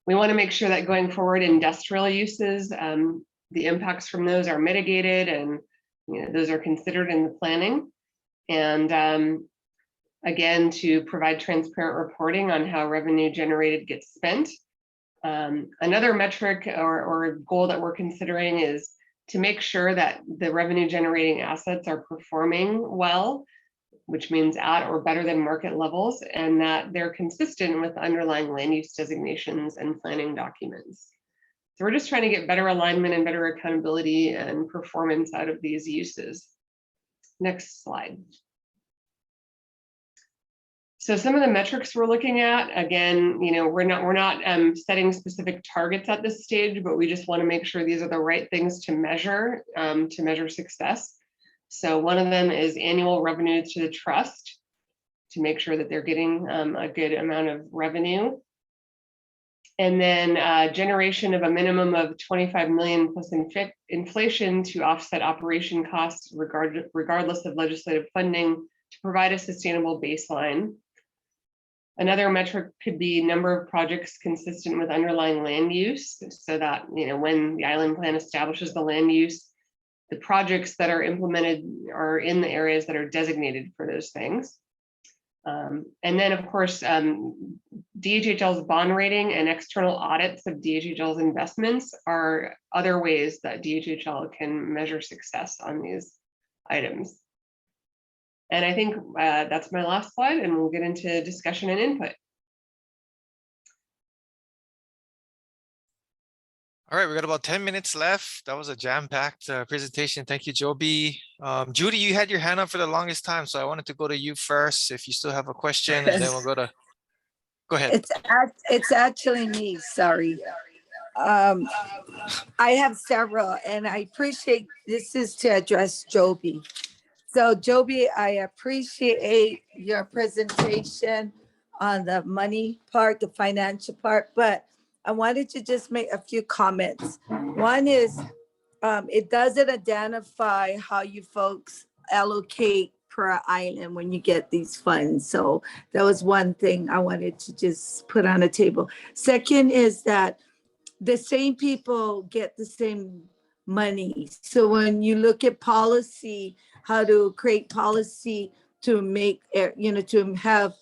We want to make sure that going forward, industrial uses, the impacts from those are mitigated and those are considered in the planning. And again, to provide transparent reporting on how revenue generated gets spent. Another metric or goal that we're considering is to make sure that the revenue generating assets are performing well, which means at or better than market levels, and that they're consistent with underlying land use designations and planning documents. So we're just trying to get better alignment and better accountability and performance out of these uses. Next slide. So some of the metrics we're looking at, again, we're not setting specific targets at this stage, but we just want to make sure these are the right things to measure success. So one of them is annual revenue to the trust, to make sure that they're getting a good amount of revenue. And then generation of a minimum of 25 million plus inflation to offset operation costs regardless of legislative funding to provide a sustainable baseline. Another metric could be number of projects consistent with underlying land use, so that when the island plan establishes the land use, the projects that are implemented are in the areas that are designated for those things. And then, of course, DHHL's bond rating and external audits of DHHL's investments are other ways that DHHL can measure success on these items. And I think that's my last slide, and we'll get into discussion and input. All right, we got about 10 minutes left. That was a jam-packed presentation. Thank you, Joby. Judy, you had your hand up for the longest time, so I wanted to go to you first if you still have a question, and then we'll go ahead. It's actually me, sorry. I have several, and I appreciate, this is to address Joby. So Joby, I appreciate your presentation on the money part, the financial part, but I wanted to just make a few comments. One is, it doesn't identify how you folks allocate per island when you get these funds. So that was one thing I wanted to just put on the table. Second is that the same people get the same money. So when you look at policy, how to create policy to make, to have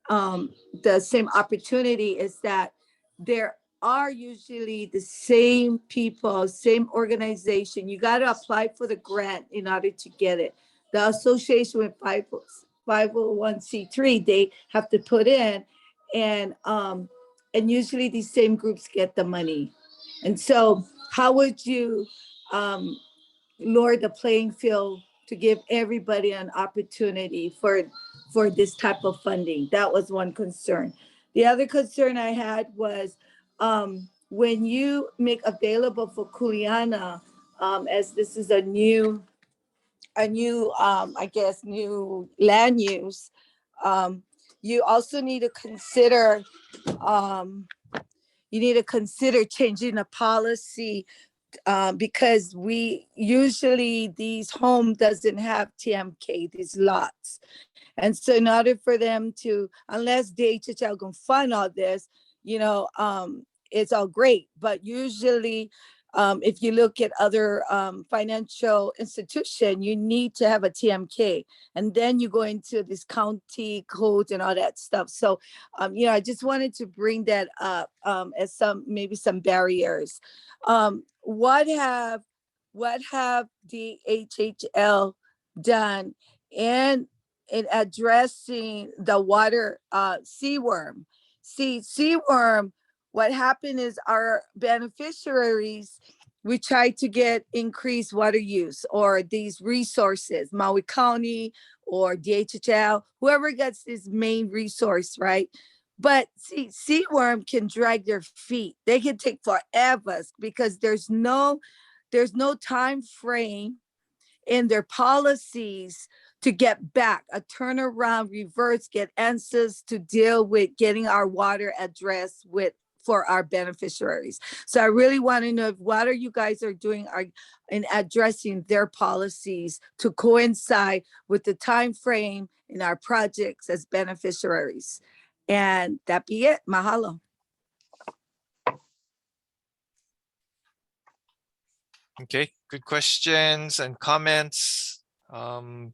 the same opportunity, is that there are usually the same people, same organization. You got to apply for the grant in order to get it. The association with 501c3, they have to put in, and usually these same groups get the money. And so how would you lower the playing field to give everybody an opportunity for this type of funding? That was one concern. The other concern I had was when you make available for Juliana, as this is a new I guess new land use, you also need to consider changing the policy, because we usually, these home doesn't have TMK, these lots. And so in order for them to, unless DHHL can fund all this, it's all great. But usually, if you look at other financial institution, you need to have a TMK, and then you go into this county codes and all that stuff. So, I just wanted to bring that up as maybe some barriers. What have DHHL done in addressing the water seaworm? See, seaworm, what happened is our beneficiaries, we try to get increased water use or these resources, Maui County or DHHL, whoever gets this main resource, right? But see, seaworm can drag their feet. They can take forever because there's no time frame in their policies to get back, a turnaround, reverse, get answers to deal with getting our water addressed for our beneficiaries. So I really want to know what are you guys are doing in addressing their policies to coincide with the time frame in our projects as beneficiaries. And that be it. Mahalo. Okay, good questions and comments. In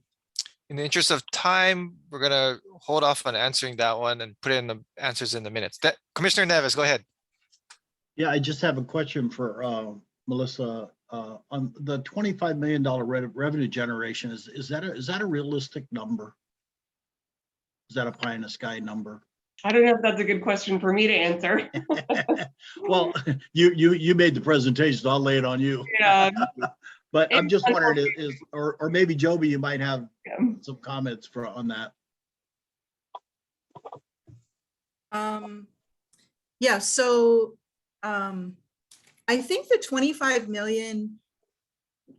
the interest of time, we're gonna hold off on answering that one and put in the answers in the minutes. Commissioner Neves, go ahead. Yeah, I just have a question for Melissa. On the $25 million revenue generation, is that a realistic number? Is that a pie in the sky number? I don't know if that's a good question for me to answer. Well, you made the presentation, so I'll lay it on you. Yeah. But I'm just wondering, or maybe Joby, you might have some comments on that. Yeah, so I think the 25 million,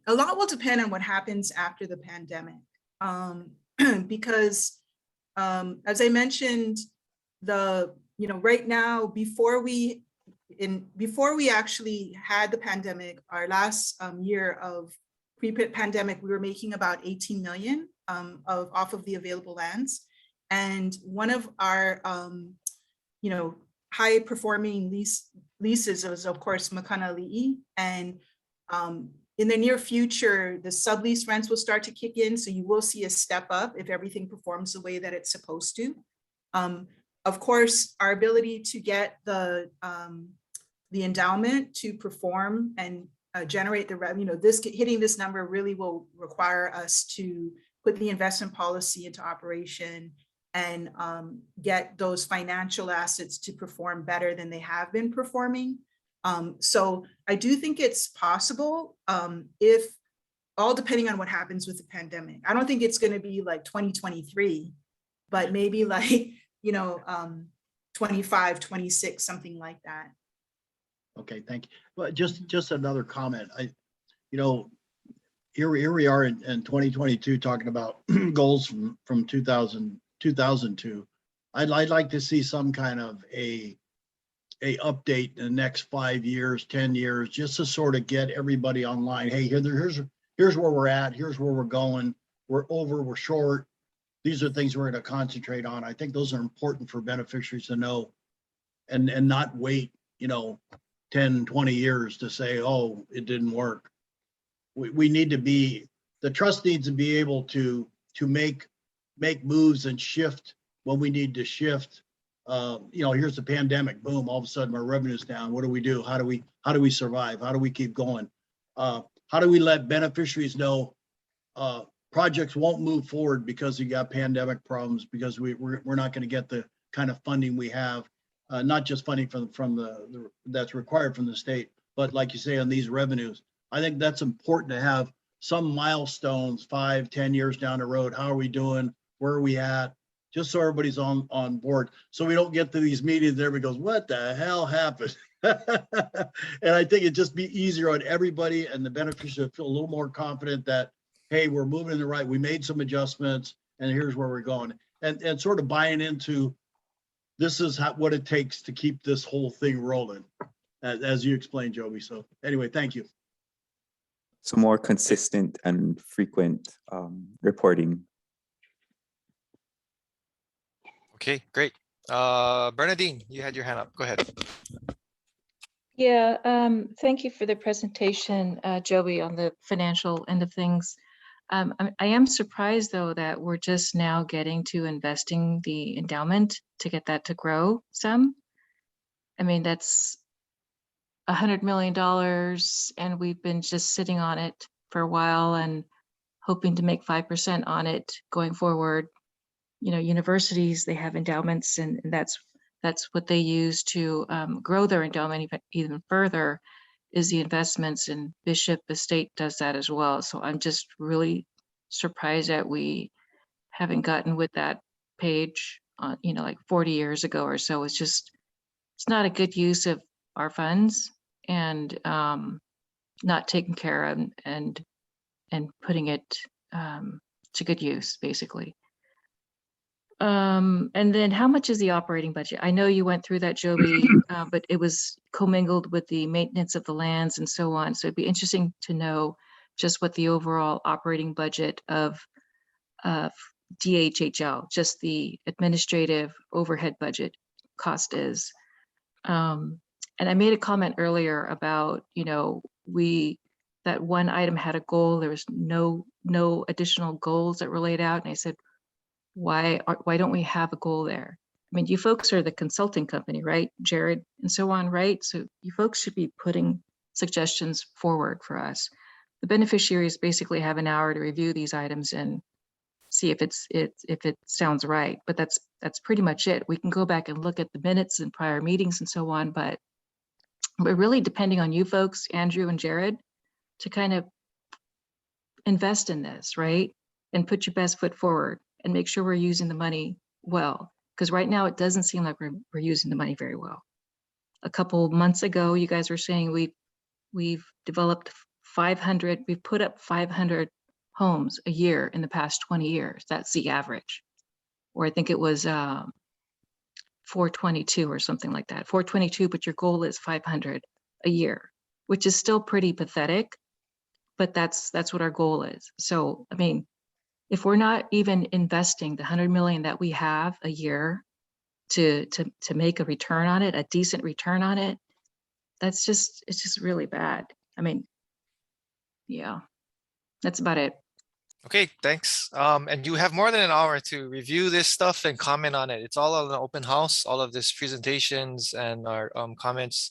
a lot will depend on what happens after the pandemic. Because as I mentioned, right now, before we actually had the pandemic, our last year of pre-pandemic, we were making about 18 million off of the available lands. And one of our high performing leases was, of course, Makana Li'i. And In the near future, the sublease rents will start to kick in, so you will see a step up if everything performs the way that it's supposed to. Of course, our ability to get the endowment to perform and generate the revenue, hitting this number really will require us to put the investment policy into operation and get those financial assets to perform better than they have been performing. So I do think it's possible, if all depending on what happens with the pandemic. I don't think it's going to be like 2023, but maybe like, 25, 26, something like that. Okay, thank you. But just another comment. Here we are in 2022 talking about goals from 2002. I'd like to see some kind of a update in the next 5 years, 10 years, just to sort of get everybody online. Hey, here's where we're at. Here's where we're going. We're over, we're short. These are things we're going to concentrate on. I think those are important for beneficiaries to know and not wait, 10, 20 years to say, oh, it didn't work. We need to be, the trust needs to be able to make moves and shift when we need to shift. Here's the pandemic, boom, all of a sudden our revenue's down. What do we do? How do we survive? How do we keep going? How do we let beneficiaries know projects won't move forward because you got pandemic problems, because we're not going to get the kind of funding we have, not just funding from the that's required from the state, but like you say, on these revenues. I think that's important to have some milestones 5, 10 years down the road. How are we doing? Where are we at? Just so everybody's on board, so we don't get to these meetings and everybody goes, what the hell happened? And I think it'd just be easier on everybody, and the beneficiary feel a little more confident that, hey, we're moving in the right, we made some adjustments and here's where we're going. And sort of buying into, this is what it takes to keep this whole thing rolling, as you explained, Joby. So anyway, thank you. So more consistent and frequent reporting. Okay, great. Bernadine, you had your hand up. Go ahead. Yeah, thank you for the presentation, Joby, on the financial end of things. I am surprised, though, that we're just now getting to investing the endowment to get that to grow some. I mean, that's $100 million, and we've been just sitting on it for a while and hoping to make 5% on it going forward. Universities, they have endowments, and that's what they use to grow their endowment even further, is the investments, and Bishop Estate does that as well. So I'm just really surprised that we haven't gotten with that page on, like 40 years ago or so. It's not a good use of our funds, and not taken care of and putting it to good use, basically. And then how much is the operating budget? I know you went through that, Joby, but it was commingled with the maintenance of the lands and so on. So it'd be interesting to know just what the overall operating budget of DHHL, just the administrative overhead budget cost is. And I made a comment earlier about, that one item had a goal. There was no additional goals that were laid out. And I said, why don't we have a goal there? I mean, you folks are the consulting company, right? Jared and so on, right? So you folks should be putting suggestions forward for us. The beneficiaries basically have an hour to review these items and see if it sounds right. But that's pretty much it. We can go back and look at the minutes and prior meetings and so on, but we're really depending on you folks, Andrew and Jared, to kind of invest in this, right? And put your best foot forward and make sure we're using the money well. Because right now it doesn't seem like we're using the money very well. A couple months ago, you guys were saying we've developed 500, we've put up 500 homes a year in the past 20 years. That's the average. Or I think it was 422 or something like that. 422, but your goal is 500 a year, which is still pretty pathetic, but that's what our goal is. So, I mean, if we're not even investing the 100 million that we have a year to make a return on it, a decent return on it, it's just really bad. I mean, Yeah, that's about it. Okay, thanks. And you have more than an hour to review this stuff and comment on it. It's all on the open house, all of this presentations and our comments,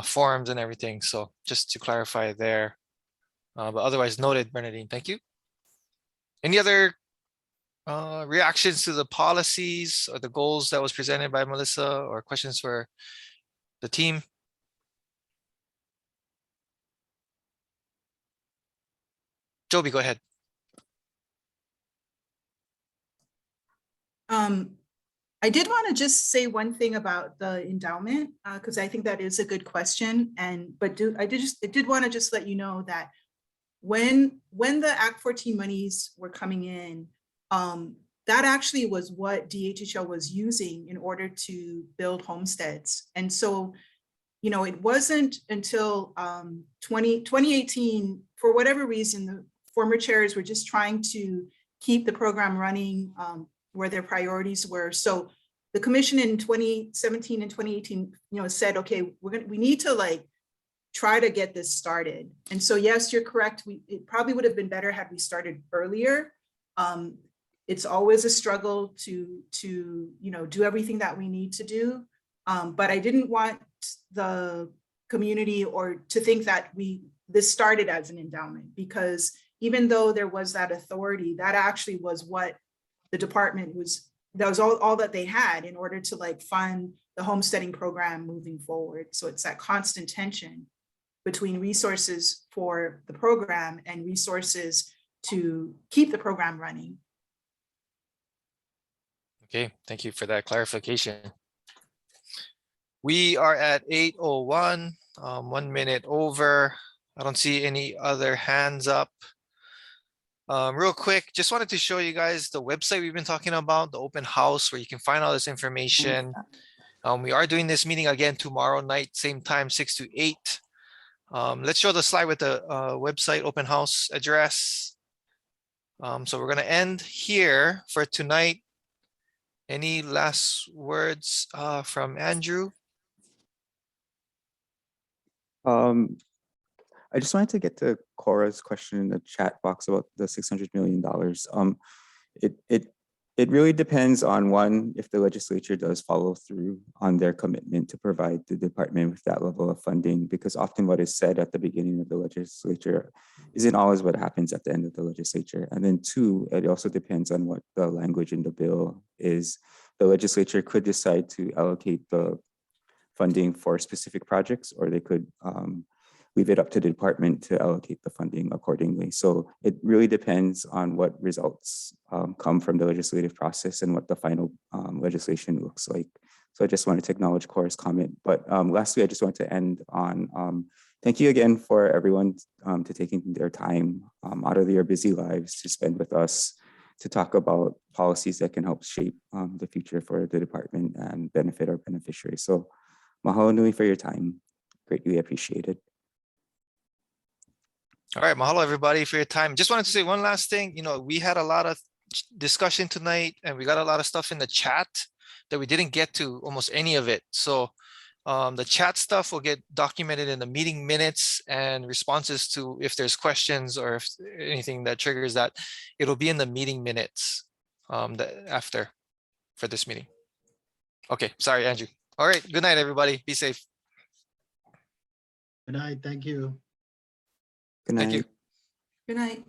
forums and everything. So just to clarify there. But otherwise noted, Bernadine, thank you. Any other reactions to the policies or the goals that was presented by Melissa, or questions for the team? Joby, go ahead. I did want to just say one thing about the endowment, because I think that is a good question. I did want to just let you know that when the Act 14 monies were coming in, that actually was what DHHL was using in order to build homesteads. And so, you know, it wasn't until 2018, for whatever reason, the former chairs were just trying to keep the program running where their priorities were. So the commission in 2017 and 2018, you know, said, okay, we need to like try to get this started. And so, yes, you're correct. It probably would have been better had we started earlier. It's always a struggle to you know, do everything that we need to do. But I didn't want the community or to think that this started as an endowment, because even though there was that authority, that actually was what the department was, that was all that they had in order to like fund the homesteading program moving forward. So it's that constant tension between resources for the program and resources to keep the program running. Okay, thank you for that clarification. We are at 8:01, 1 minute over. I don't see any other hands up. Real quick, just wanted to show you guys the website we've been talking about, the open house, where you can find all this information. We are doing this meeting again tomorrow night, same time, 6 to 8. Let's show the slide with the website open house address. So we're going to end here for tonight. Any last words from Andrew? I just wanted to get to Cora's question in the chat box about the $600 million. It really depends on, one, if the legislature does follow through on their commitment to provide the department with that level of funding, because often what is said at the beginning of the legislature isn't always what happens at the end of the legislature. And then two, it also depends on what the language in the bill is. The legislature could decide to allocate the funding for specific projects, or they could leave it up to the department to allocate the funding accordingly. So it really depends on what results come from the legislative process and what the final legislation looks like. So I just wanted to acknowledge Cora's comment. But lastly, I just want to end on thank you again for everyone to taking their time out of their busy lives to spend with us to talk about policies that can help shape the future for the department and benefit our beneficiaries. So mahalo nui for your time. Greatly appreciated. All right, mahalo everybody for your time. Just wanted to say one last thing. You know, we had a lot of discussion tonight and we got a lot of stuff in the chat that we didn't get to almost any of it. So the chat stuff will get documented in the meeting minutes, and responses to if there's questions or if anything that triggers that, it'll be in the meeting minutes after for this meeting. Okay, sorry, Andrew. All right, good night, everybody. Be safe. Good night. Thank you. Good night. Thank you. Good night.